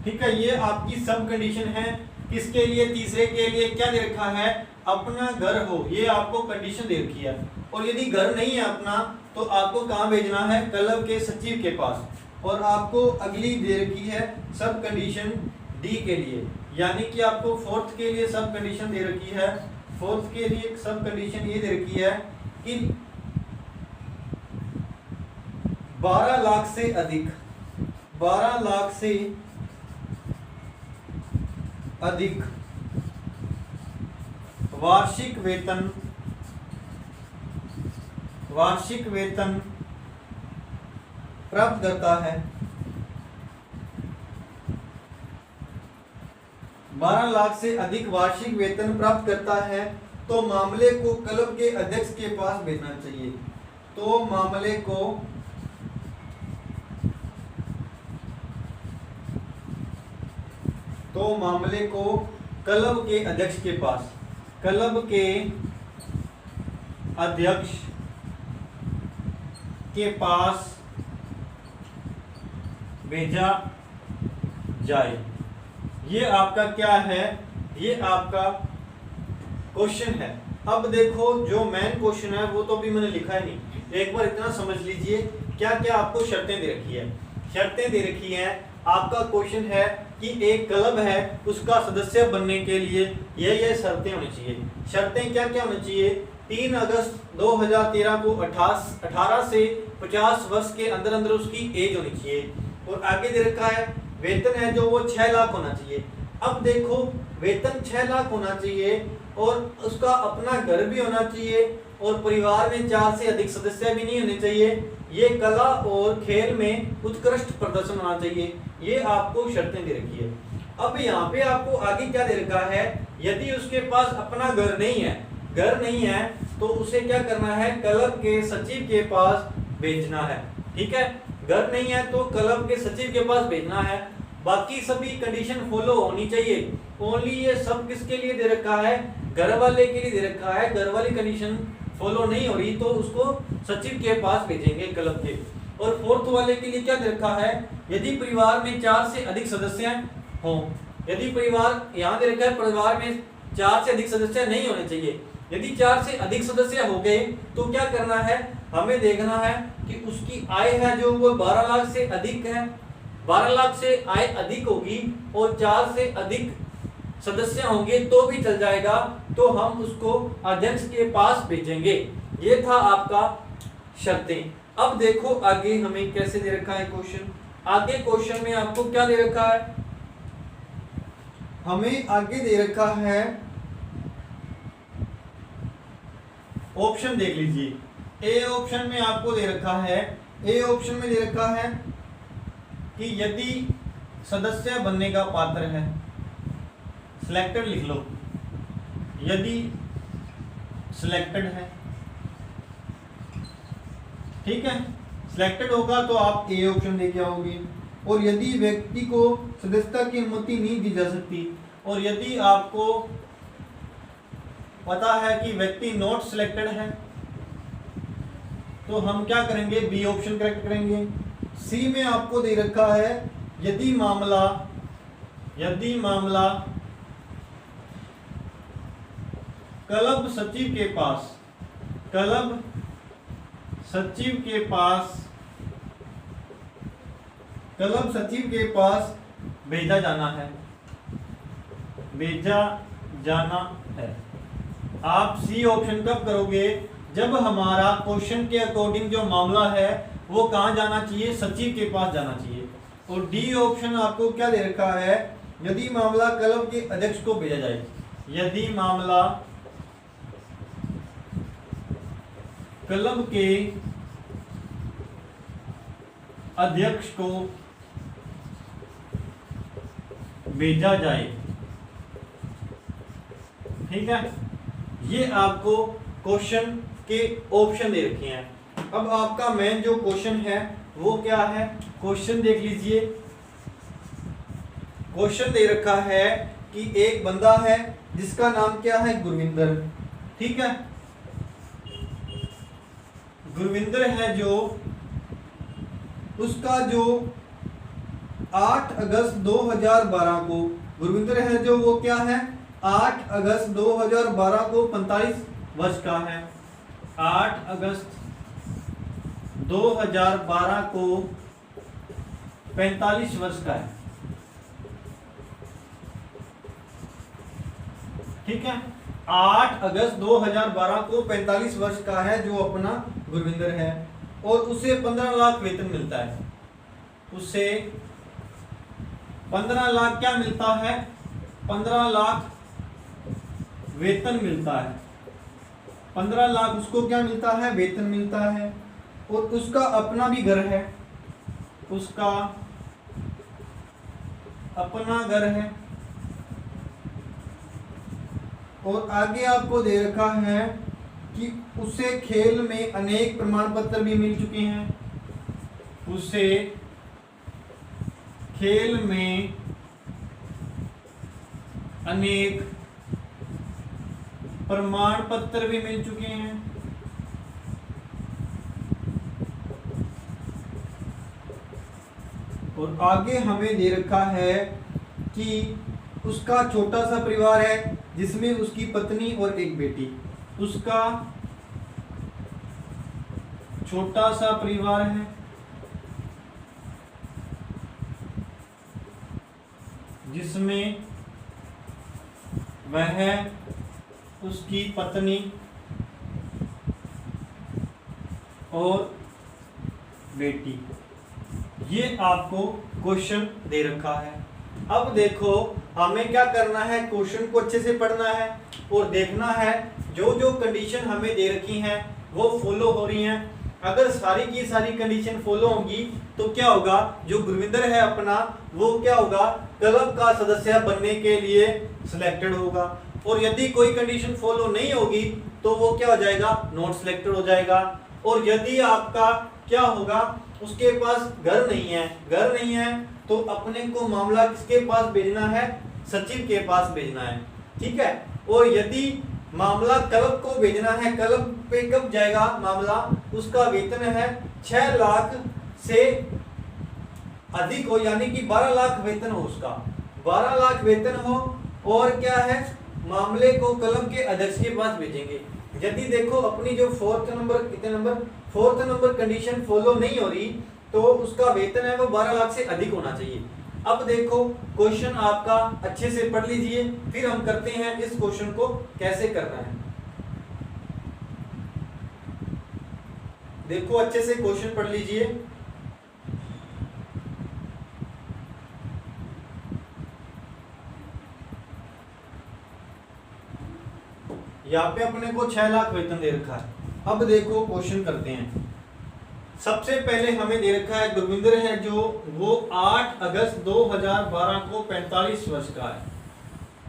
ठीक है, ये आपकी सब कंडीशन है। किसके लिए, तीसरे के लिए क्या दे रखा है, अपना घर हो, ये आपको कंडीशन दे रखी है। और यदि घर नहीं है अपना तो आपको कहाँ भेजना है, क्लब के सचिव के पास। और आपको अगली दे रखी है सब कंडीशन डी के लिए, यानी कि आपको फोर्थ के लिए सब कंडीशन दे रखी है। फोर्थ के लिए सब कंडीशन ये दे रखी है कि 12 लाख से अधिक, 12 लाख से अधिक वार्षिक वेतन प्राप्त करता है। 12 लाख से अधिक वार्षिक वेतन प्राप्त करता है तो मामले को क्लब के अध्यक्ष के पास भेजना चाहिए। तो मामले को क्लब के अध्यक्ष के पास, क्लब के अध्यक्ष के पास भेजा जाए। ये आपका क्या है, ये आपका क्वेश्चन है। अब देखो जो मेन क्वेश्चन है वो तो अभी मैंने लिखा ही नहीं, एक बार इतना समझ लीजिए क्या क्या आपको शर्तें दे रखी है। शर्तें दे रखी हैं, आपका क्वेश्चन है कि एक क्लब है उसका सदस्य बनने के लिए ये शर्तें होनी चाहिए। शर्तें क्या क्या होनी चाहिए? 3 अगस्त 2013 को 18 से 50 वर्ष के अंदर अंदर उसकी एज होनी चाहिए। और आगे दे रखा है वेतन है जो वो 6 लाख होना चाहिए। अब देखो वेतन 6 लाख होना चाहिए और उसका अपना घर भी होना चाहिए और परिवार में 4 से अधिक सदस्य भी नहीं होने चाहिए। ये कला और खेल में उत्कृष्ट प्रदर्शन होना चाहिए। ये आपको शर्तें दे रखी है। अब यहाँ पे आपको आगे क्या दे रखा है, यदि उसके पास अपना घर नहीं है तो उसे क्या करना है, क्लब के सचिव के पास भेजना है। ठीक है, घर नहीं है तो क्लब के सचिव के पास भेजना है। बाकी सभी कंडीशन फॉलो होनी चाहिए। ओनली ये सब किसके लिए दे रखा है, घर वाले के लिए दे रखा है। घर वाली कंडीशन फॉलो नहीं हो रही तो उसको सचिव के पास भेजेंगे क्लब के। और फोर्थ वाले के लिए क्या दे रखा है, यदि परिवार में 4 से अधिक सदस्य हों। यदि परिवार, यहाँ दे रखा है परिवार में 4 से अधिक सदस्य नहीं होने चाहिए। यदि 4 से अधिक सदस्य हो गए तो क्या करना है, हमें देखना है कि उसकी आय है जो वो 12 लाख से अधिक है। 12 लाख से आय अधिक होगी और 4 से अधिक सदस्य होंगे तो भी चल जाएगा, तो हम उसको अध्यक्ष के पास भेजेंगे। ये था आपका शर्तें। अब देखो आगे हमें कैसे दे रखा है क्वेश्चन। आगे क्वेश्चन में आपको क्या दे रखा है, हमें आगे दे रखा है ऑप्शन देख लीजिए। ए ऑप्शन में आपको दे रखा है, ए ऑप्शन में दे रखा है कि यदि सदस्य बनने का पात्र है, सिलेक्टेड लिख लो, यदि सिलेक्टेड है, ठीक है, सिलेक्टेड होगा तो आप ए ऑप्शन लेके आओगे। और यदि व्यक्ति को सदस्यता की अनुमति नहीं दी जा सकती और यदि आपको पता है कि व्यक्ति नॉट सिलेक्टेड है तो हम क्या करेंगे, बी ऑप्शन करेक्ट करेंगे। सी में आपको दे रखा है यदि मामला क्लब सचिव के पास भेजा जाना है। आप सी ऑप्शन कब करोगे, जब हमारा क्वेश्चन के अकॉर्डिंग जो मामला है वो कहाँ जाना चाहिए, सचिव के पास जाना चाहिए। और डी ऑप्शन आपको क्या दे रखा है, यदि मामला क्लब के अध्यक्ष को भेजा जाए। यदि मामला क्लब के अध्यक्ष को भेजा जाए। ठीक है, ये आपको क्वेश्चन के ऑप्शन दे रखे हैं। अब आपका मेन जो क्वेश्चन है वो क्या है, क्वेश्चन देख लीजिए। क्वेश्चन दे रखा है कि एक बंदा है जिसका नाम क्या है, गुरविंदर। ठीक है, गुरविंदर है जो उसका जो 8 अगस्त 2012 को, गुरविंदर है जो वो क्या है, 8 अगस्त 2012 को 45 वर्ष का है। 8 अगस्त 2012 को 45 वर्ष का है। ठीक है, 8 अगस्त 2012 को 45 वर्ष का है जो अपना गुरविंदर है और उसे 15 लाख वेतन मिलता है। उसे 15 लाख क्या मिलता है, 15 लाख वेतन मिलता है। 15 लाख उसको क्या मिलता है, वेतन मिलता है। और उसका अपना भी घर है, उसका अपना घर है। और आगे आपको दे रखा है कि उसे खेल में अनेक प्रमाण पत्र भी मिल चुके हैं। उसे खेल में अनेक प्रमाण पत्र भी मिल चुके हैं। और आगे हमें दे रखा है कि उसका छोटा सा परिवार है जिसमें उसकी पत्नी और एक बेटी, उसका छोटा सा परिवार है जिसमें वह, उसकी पत्नी और बेटी। ये आपको क्वेश्चन दे रखा है। अब देखो हमें क्या करना है, क्वेश्चन को अच्छे से पढ़ना है और देखना है जो जो कंडीशन हमें दे रखी हैं वो फॉलो हो रही हैं। अगर सारी की सारी कंडीशन फॉलो होंगी तो क्या होगा, जो गुरविंदर है अपना वो क्या होगा, क्लब का सदस्य बनने के लिए सिलेक्टेड होगा। और यदि कोई कंडीशन फॉलो नहीं होगी तो वो क्या हो जाएगा, नॉट सिलेक्टेड हो जाएगा। और यदि आपका क्या होगा, उसके पास घर नहीं है तो अपने को मामला किसके पास भेजना है, सचिव के पास भेजना है, ठीक है। और यदि मामला क्लब को भेजना है, क्लब पे कब जाएगा मामला, उसका वेतन है 6 लाख से अधिक हो, यानी कि 12 लाख वेतन हो, उसका 12 लाख वेतन हो, और क्या है, मामले को क्लब के अध्यक्ष के पास भेजेंगे। यदि देखो अपनी जो फोर्थ नंबर कंडीशन फॉलो नहीं हो रही तो उसका वेतन है वो 12 लाख से अधिक होना चाहिए। अब देखो क्वेश्चन आपका अच्छे से पढ़ लीजिए, फिर हम करते हैं इस क्वेश्चन को कैसे करना है। देखो अच्छे से क्वेश्चन पढ़ लीजिए। यहाँ पे अपने को 6 लाख वेतन दे रखा है। अब देखो क्वेश्चन करते हैं। सबसे पहले हमें दे रखा है गुरविंदर है जो वो 8 अगस्त 2012 को 45 वर्ष का है।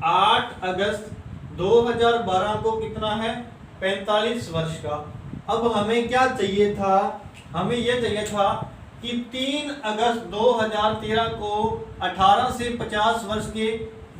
8 अगस्त 2012 को कितना है, 45 वर्ष का। अब हमें क्या चाहिए था, हमें यह चाहिए था कि 3 अगस्त 2013 को 18 से 50 वर्ष के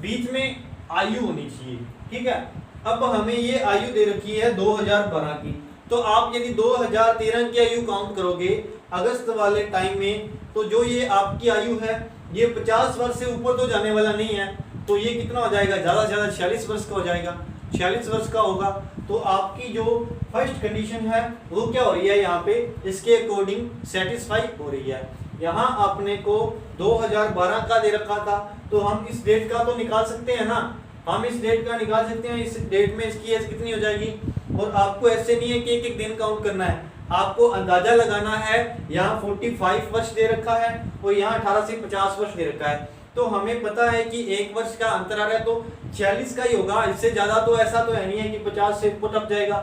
बीच में आयु होनी चाहिए, ठीक है। अब हमें ये आयु दे रखी है 2012 की, तो आप यदि 2013 की आयु काउंट करोगे अगस्त वाले टाइम में, तो जो ये आपकी आयु है ये 50 वर्ष से ऊपर तो जाने वाला नहीं है, तो ये कितना हो जाएगा, ज़्यादा से ज़्यादा 46 वर्ष का हो जाएगा। 46 वर्ष का होगा तो आपकी जो फर्स्ट कंडीशन है वो क्या हो रही है, यहाँ पे इसके अकॉर्डिंग सेटिस्फाई हो रही है। यहाँ आपने को 2012 का दे रखा था, तो हम इस डेट का तो निकाल सकते हैं ना, हम इस डेट का निकाल सकते हैं। इस डेट में इसकी एज कितनी हो जाएगी, और आपको ऐसे नहीं है कि एक एक दिन काउंट करना है, आपको अंदाजा लगाना है। यहाँ 45 वर्ष दे रखा है और यहाँ 18 से 50 वर्ष दे रखा है, तो हमें पता है कि 1 वर्ष का अंतर आ रहा है, तो 46 का ही होगा, इससे ज्यादा तो ऐसा तो है नहीं है कि 50 से ऊपर टप जाएगा।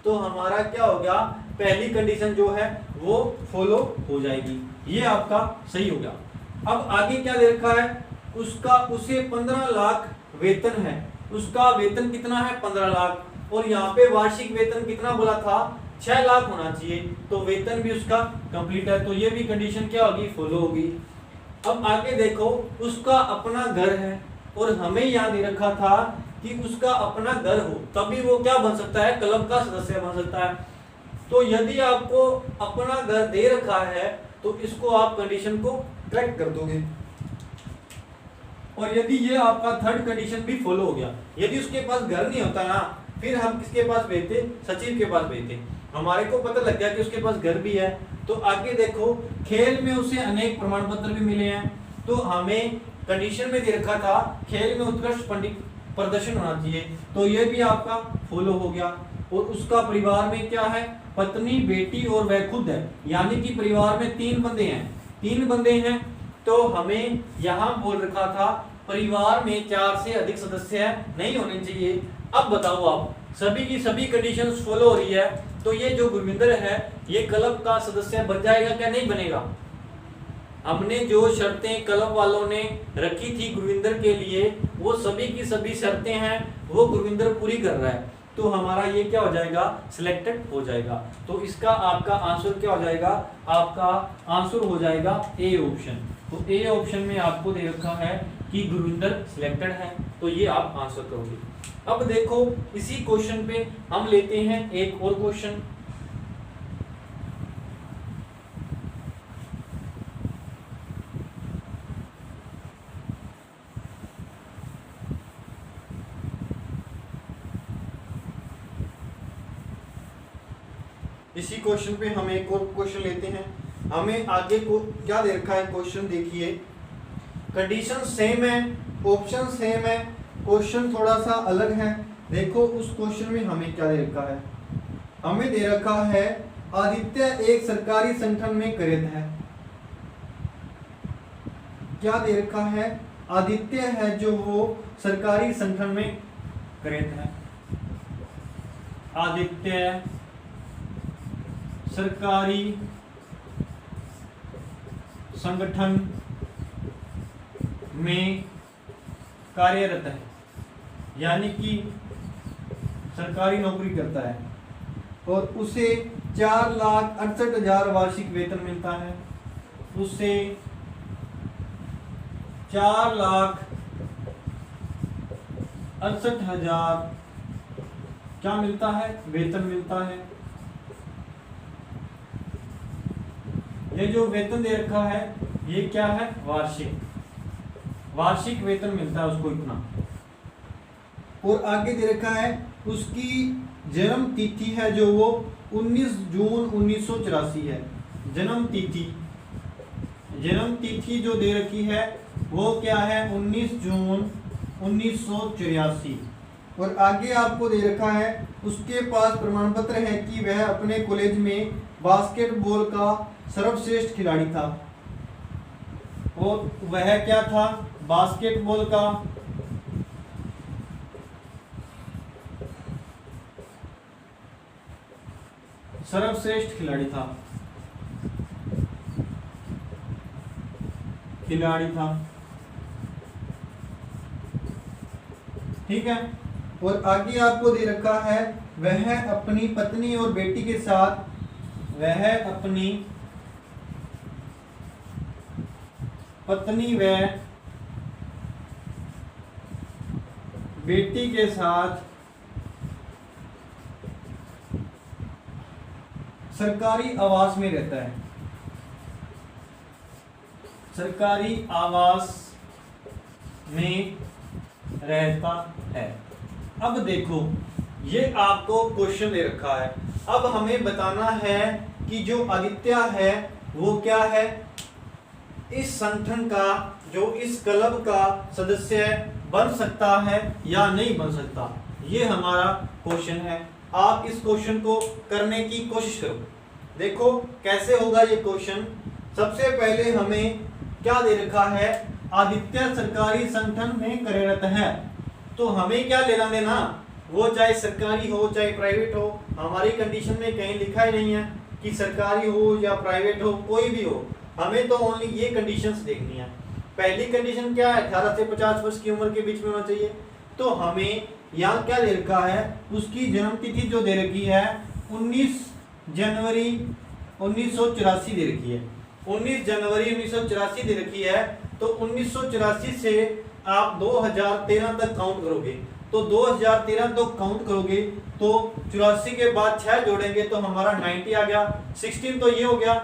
तो हमारा क्या हो गया, पहली कंडीशन जो है वो फॉलो हो जाएगी, ये आपका सही हो गया। अब आगे क्या दे रखा है, उसे 15 लाख वेतन है, उसका वेतन कितना है 15 लाख, और यहाँ पे वार्षिक वेतन कितना बोला था 6 लाख होना चाहिए, तो वेतन भी उसका कंप्लीट है, तो ये भी कंडीशन क्या होगी, फॉलो होगी। अब आगे देखो, उसका अपना घर है और हमें यहाँ दे रखा था कि उसका अपना घर हो तभी वो क्या बन सकता है, क्लब का सदस्य बन सकता है। तो यदि आपको अपना घर दे रखा है तो इसको आप कंडीशन को करेक्ट कर दोगे, और यदि ये आपका थर्ड कंडीशन भी फॉलो हो गया, यदि उसके पास घर नहीं होता ना, फिर हम किसके पास भेजते, सचिव के पास भेजते। हमारे को पता लग गया कि उसके पास घर भी है, तो आगे देखो खेल में उसे अनेक प्रमाण पत्र भी मिले हैं, तो हमें कंडीशन में दे रखा था खेल में उत्कृष्ट प्रदर्शन होना चाहिए, तो ये भी आपका फॉलो हो गया। और उसका परिवार में क्या है, पत्नी, बेटी और वह खुद है, यानी कि परिवार में 3 बंदे हैं, तो हमें यहाँ बोल रखा था परिवार में 4 से अधिक सदस्य नहीं होने चाहिए। अब बताओ आप, सभी की सभी कंडीशंस फॉलो हो रही है, तो ये जो गुरविंदर है ये क्लब का सदस्य बन जाएगा क्या, नहीं बनेगा। हमने जो शर्तें क्लब वालों ने रखी थी गुरविंदर के लिए, वो सभी की सभी शर्तें हैं वो गुरविंदर पूरी कर रहा है, तो हमारा ये क्या हो जाएगा, सिलेक्टेड हो जाएगा। तो इसका आपका आंसर क्या हो जाएगा, आपका आंसर हो जाएगा ए ऑप्शन। तो ए ऑप्शन में आपको दे रखा है कि गुरविंदर सिलेक्टेड है, तो ये आप आंसर करोगे। अब देखो इसी क्वेश्चन पे हम लेते हैं एक और क्वेश्चन। इसी क्वेश्चन पे हम एक और क्वेश्चन लेते हैं। हमें आगे को क्या दे रखा है क्वेश्चन देखिए, कंडीशन सेम है, ऑप्शन सेम है, क्वेश्चन थोड़ा सा अलग है। देखो उस क्वेश्चन में हमें क्या दे रखा है, हमें दे रखा है आदित्य एक सरकारी संगठन में कार्यरत है। क्या दे रखा है, आदित्य है जो वो सरकारी संगठन में कार्यरत है। आदित्य सरकारी संगठन में कार्यरत है, यानी कि सरकारी नौकरी करता है और उसे 4,68,000 वार्षिक वेतन मिलता है। उसे 4,68,000 क्या मिलता है, वेतन मिलता है। ये जो वेतन दे रखा है ये क्या है, वार्षिक वेतन मिलता है उसको इतना। और आगे दे रखा है उसकी जन्म तिथि है जो वो 19 जून 1984 है। जन्म तिथि जो दे रखी है वो क्या है, 19 जून 1984। और आगे आपको दे रखा है उसके पास प्रमाण पत्र है कि वह अपने कॉलेज में बास्केटबॉल का सर्वश्रेष्ठ खिलाड़ी था। और वह क्या था, बास्केटबॉल का सर्वश्रेष्ठ खिलाड़ी था। ठीक है। और आगे आपको दे रखा है वह अपनी पत्नी और बेटी के साथ, वह अपनी पत्नी व बेटी के साथ सरकारी आवास में रहता है। सरकारी आवास में रहता है। अब देखो ये आपको क्वेश्चन दे रखा है, अब हमें बताना है कि जो आदित्य है वो क्या है, इस संगठन का, जो इस क्लब का सदस्य बन सकता है या नहीं बन सकता, ये हमारा क्वेश्चन है। आप इस क्वेश्चन को करने की कोशिश करो। देखो कैसे होगा ये क्वेश्चन। सबसे पहले हमें क्या दे रखा है, आदित्य सरकारी संगठन में कार्यरत है, तो हमें क्या लेना देना, वो चाहे सरकारी हो चाहे प्राइवेट हो। हमारी कंडीशन में कहीं लिखा ही नहीं है कि सरकारी हो या प्राइवेट हो, कोई भी हो, हमें तो ओनली ये कंडीशंस देखनी है। पहली कंडीशन क्या है, 18 से 50 वर्ष की उम्र के बीच में होना चाहिए। तो हमें यहाँ क्या दे रखा है, उसकी जन्म तिथि जो दे रखी है 19 जनवरी 1984 दे रखी है। 19 जनवरी 1984 दे रखी है। तो 1984 से आप 2013 तक काउंट करोगे, तो 2013 तक काउंट करोगे तो 84 के बाद 6 जोड़ेंगे तो हमारा 90 आ गया। 16 तो ये हो गया,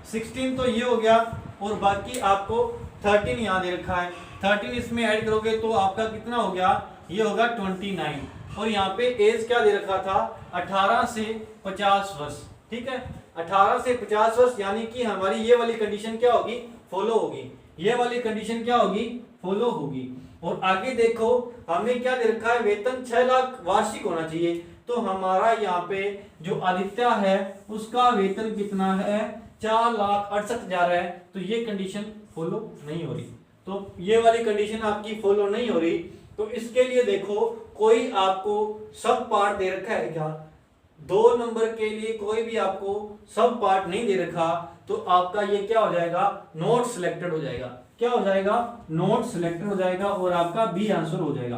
16 तो ये हो गया, और बाकी आपको 13 यहाँ दे रखा है। 13 इसमें ऐड करोगे तो आपका कितना हो गया, ये होगा 29। और यहाँ पे एज क्या दे रखा था, 18 से 50 वर्ष। ठीक है, 18 से 50 वर्ष, यानी कि हमारी ये वाली कंडीशन क्या होगी, फॉलो होगी। ये वाली कंडीशन क्या होगी, फॉलो होगी। और आगे देखो हमें क्या दे रखा है, वेतन 6 लाख वार्षिक होना चाहिए। तो हमारा यहाँ पे जो आदित्य है उसका वेतन कितना है, 4,68,000 है। तो ये कंडीशन फॉलो नहीं हो रही, तो ये वाली कंडीशन आपकी फॉलो नहीं हो रही। तो इसके लिए देखो कोई आपको सब पार्ट दे रखा है क्या, 2 नंबर के लिए कोई भी आपको सब पार्ट नहीं दे रखा, तो आपका ये क्या हो जाएगा, नॉट सिलेक्टेड हो जाएगा। क्या हो जाएगा, नॉट सिलेक्टेड हो जाएगा, और आपका बी आंसर हो जाएगा।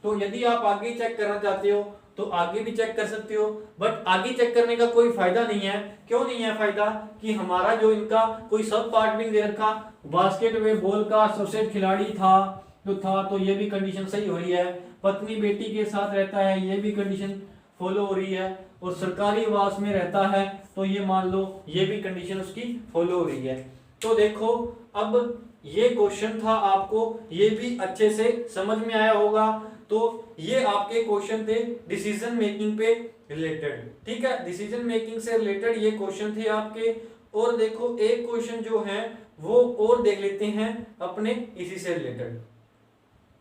तो यदि आप आगे चेक करना चाहते हो तो आगे भी चेक कर सकते हो, बट आगे चेक करने का कोई फायदा नहीं है। क्यों नहीं है फायदा, कि हमारा जो इनका कोई सब पार्ट भी नहीं दे रखा, बास्केट में बॉल का सर्वश्रेष्ठ खिलाड़ी था तो ये भी कंडीशन सही हो रही है। पत्नी बेटी के साथ रहता है, ये भी कंडीशन फॉलो हो रही है। और सरकारी आवास में रहता है, तो ये मान लो ये भी कंडीशन उसकी फॉलो हो रही है। तो देखो अब ये क्वेश्चन था, आपको ये भी अच्छे से समझ में आया होगा। तो ये आपके क्वेश्चन थे डिसीजन मेकिंग पे रिलेटेड। ठीक है, डिसीजन मेकिंग से रिलेटेड ये क्वेश्चन थे आपके। और देखो एक क्वेश्चन जो है वो और देख लेते हैं अपने इसी से रिलेटेड।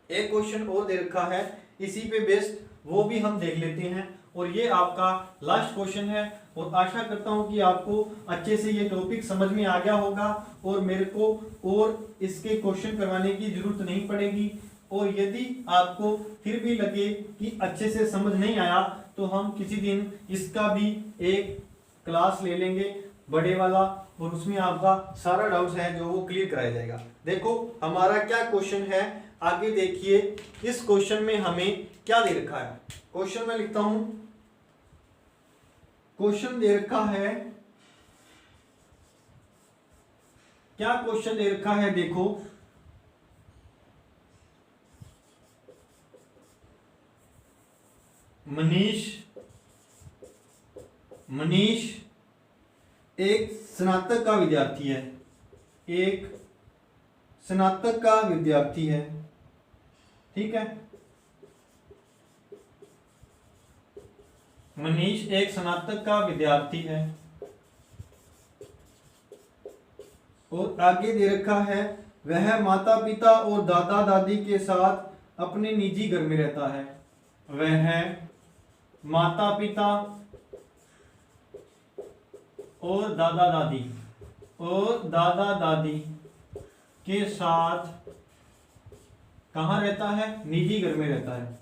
एक क्वेश्चन और दे रखा है इसी पे बेस्ड, वो भी हम देख लेते हैं। और ये आपका लास्ट क्वेश्चन है और आशा करता हूं कि आपको अच्छे से ये टॉपिक समझ में आ गया होगा और मेरे को और इसके क्वेश्चन करवाने की जरूरत नहीं पड़ेगी। और यदि आपको फिर भी लगे कि अच्छे से समझ नहीं आया तो हम किसी दिन इसका भी एक क्लास ले लेंगे बड़े वाला, और उसमें आपका सारा डाउट्स है जो वो क्लियर कराया जाएगा। देखो हमारा क्या क्वेश्चन है, आगे देखिए। इस क्वेश्चन में हमें क्या दे रखा है, क्वेश्चन में लिखता हूं, क्वेश्चन दे रखा है, क्या क्वेश्चन दे रखा है देखो, मनीष एक स्नातक का विद्यार्थी है, एक स्नातक का विद्यार्थी है। ठीक है, मनीष एक स्नातक का विद्यार्थी है। और आगे दे रखा है वह माता पिता और दादा दादी के साथ अपने निजी घर में रहता है। वह माता पिता और दादा दादी के साथ कहाँ रहता है, निजी घर में रहता है,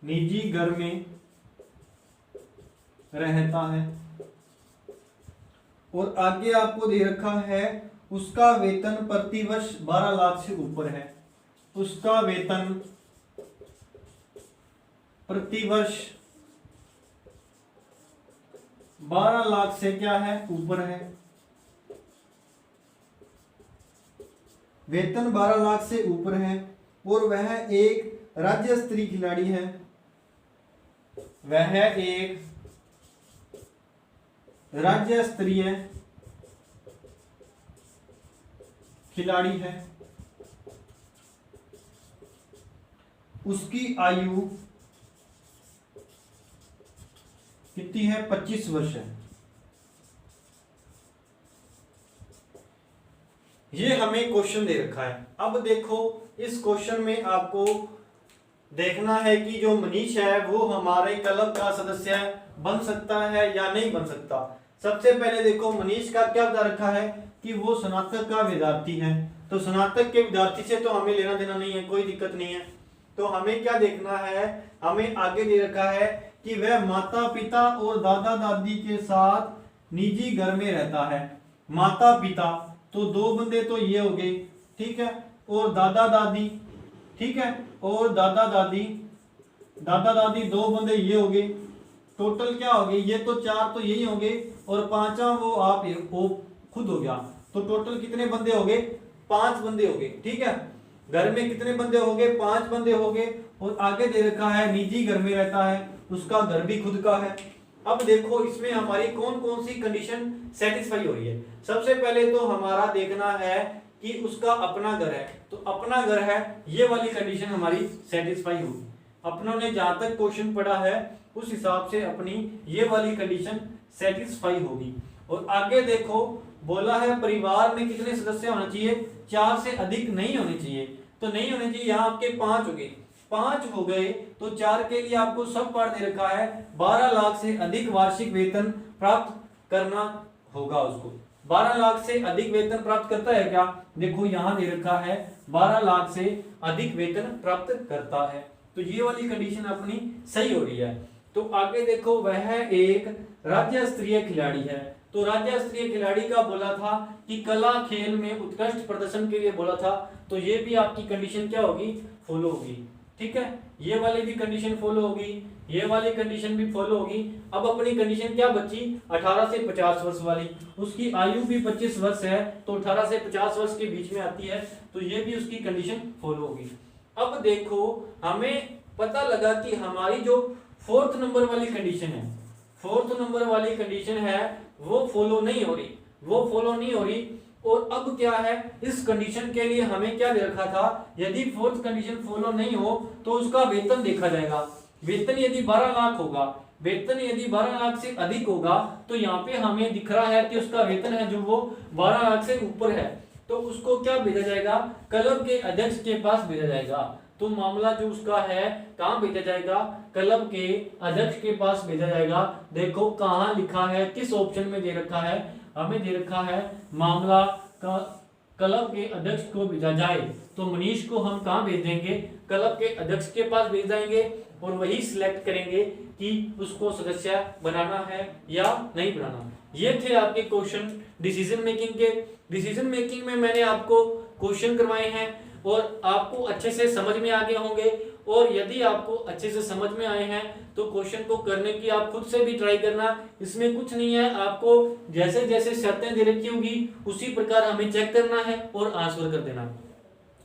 निजी घर में रहता है। और आगे आपको दे रखा है उसका वेतन प्रतिवर्ष 12 लाख से ऊपर है। उसका वेतन प्रतिवर्ष 12 लाख से क्या है, ऊपर है। वेतन 12 लाख से ऊपर है और वह एक राज्य स्तरीय खिलाड़ी है। वह एक राज्य स्तरीय खिलाड़ी है। उसकी आयु कितनी है, 25 वर्ष है। ये हमें क्वेश्चन दे रखा है। अब देखो इस क्वेश्चन में आपको देखना है कि जो मनीष है वो हमारे क्लब का सदस्य बन सकता है या नहीं बन सकता। सबसे पहले देखो मनीष का क्या बता रखा है कि वो स्नातक का विद्यार्थी है, तो स्नातक के विद्यार्थी से तो हमें लेना देना नहीं है, कोई दिक्कत नहीं है। तो हमें क्या देखना है, हमें आगे दे रखा है कि वह माता पिता और दादा दादी के साथ निजी घर में रहता है। माता पिता तो दो बंदे तो ये हो गए, ठीक है, और दादा दादी, ठीक है, और दादा दादी दो बंदे ये हो गए। टोटल क्या हो गए, ये तो 4 तो यही होंगे और 5वां वो आप वो खुद हो गया। तो टोटल कितने बंदे हो गए, 5 बंदे हो गए। ठीक है, घर में कितने बंदे हो गए, 5 बंदे हो गए। और आगे दे रखा है निजी घर में रहता है, उसका घर भी खुद का है। अब देखो इसमें हमारी कौन कौन सी कंडीशन सेटिस्फाई हो रही है। सबसे पहले तो हमारा देखना है कि उसका अपना घर है, तो अपना घर है, ये वाली कंडीशन हमारी सेटिस्फाई होगी। अपनों ने जहां तक क्वेश्चन पढ़ा है उस हिसाब से अपनी ये वाली कंडीशन सेटिस्फाई होगी। और आगे देखो बोला है परिवार में कितने सदस्य होना चाहिए, 4 से अधिक नहीं होने चाहिए। तो नहीं होने चाहिए, यहाँ आपके 5 हो गए, 5 हो गए तो 4 के लिए आपको सब पार्ट दे रखा है 12 लाख से अधिक वार्षिक वेतन प्राप्त करना होगा उसको। 12 लाख से अधिक वेतन प्राप्त करता है क्या, देखो यहाँ दे रखा है 12 लाख से अधिक वेतन प्राप्त करता है। तो ये वाली कंडीशन अपनी सही हो रही है। तो आगे देखो वह एक राज्य स्तरीय खिलाड़ी है। तो राज्य स्तरीय खिलाड़ी का बोला था कि कला खेल में उत्कृष्ट प्रदर्शन के लिए बोला था, तो ये भी आपकी कंडीशन क्या होगी, फॉलो होगी। ठीक है, ये वाली भी कंडीशन फॉलो होगी, ये वाली कंडीशन भी फॉलो होगी। अब अपनी कंडीशन क्या बची, 18 से 50 वर्ष वाली। उसकी आयु भी 25 वर्ष है, तो 18 से 50 वर्ष के बीच में आती है, तो ये भी उसकी कंडीशन फॉलो होगी। अब देखो हमें पता लगा कि हमारी जो 4th नंबर वाली कंडीशन है, 4th नंबर वाली कंडीशन है वो फॉलो नहीं हो रही, वो फॉलो नहीं हो रही। और अब क्या है, इस कंडीशन के लिए हमें क्या दे रखा था, यदि 4th कंडीशन फॉलो नहीं हो तो उसका वेतन देखा जाएगा। वेतन यदि 12 लाख होगा, वेतन यदि 12 लाख से अधिक होगा तो यहाँ पे हमें दिख रहा है कि उसका वेतन है जो वो 12 लाख से ऊपर है, तो उसको क्या भेजा जाएगा, क्लब के अध्यक्ष के पास भेजा जाएगा। तो मामला जो उसका है कहाँ भेजा जाएगा, क्लब के अध्यक्ष के पास भेजा जाएगा। देखो कहाँ लिखा है, किस ऑप्शन में दे रखा है, हमें दे रखा है मामला का क्लब के अध्यक्ष को भेजा जाए। तो मनीष को हम कहाँ भेज देंगे, क्लब के अध्यक्ष के पास भेज देंगे और वही सिलेक्ट करेंगे कि उसको सदस्य बनाना है या नहीं बनाना। ये थे आपके क्वेश्चन डिसीजन मेकिंग के। डिसीजन मेकिंग में मैंने आपको क्वेश्चन करवाए हैं और आपको अच्छे से समझ में आ गए होंगे। और यदि आपको अच्छे से समझ में आए हैं तो क्वेश्चन को करने की आप खुद से भी ट्राई करना, इसमें कुछ नहीं है। आपको जैसे जैसे शर्तें दे रखी होगी उसी प्रकार हमें चेक करना है और आंसर कर देना।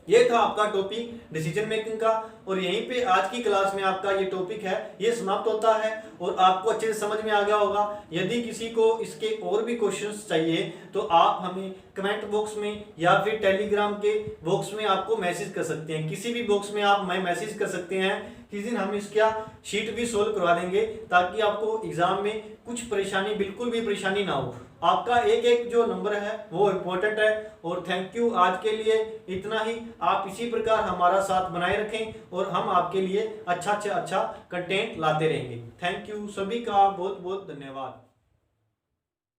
ये था आपका टॉपिक डिसीजन मेकिंग का, और यहीं पे आज की क्लास में आपका ये टॉपिक है ये समाप्त होता है और आपको अच्छे से समझ में आ गया होगा। यदि किसी को इसके और भी क्वेश्चंस चाहिए तो आप हमें कमेंट बॉक्स में या फिर टेलीग्राम के बॉक्स में आपको मैसेज कर सकते हैं, किसी भी बॉक्स में आप हमें मैसेज कर सकते हैं। किसी दिन हम इसका शीट भी सोल्व करवा देंगे ताकि आपको एग्जाम में कुछ परेशानी, बिल्कुल भी परेशानी ना हो। आपका एक एक जो नंबर है वो इम्पोर्टेंट है। और थैंक यू, आज के लिए इतना ही। आप इसी प्रकार हमारा साथ बनाए रखें और हम आपके लिए अच्छा कंटेंट लाते रहेंगे। थैंक यू, सभी का बहुत बहुत धन्यवाद।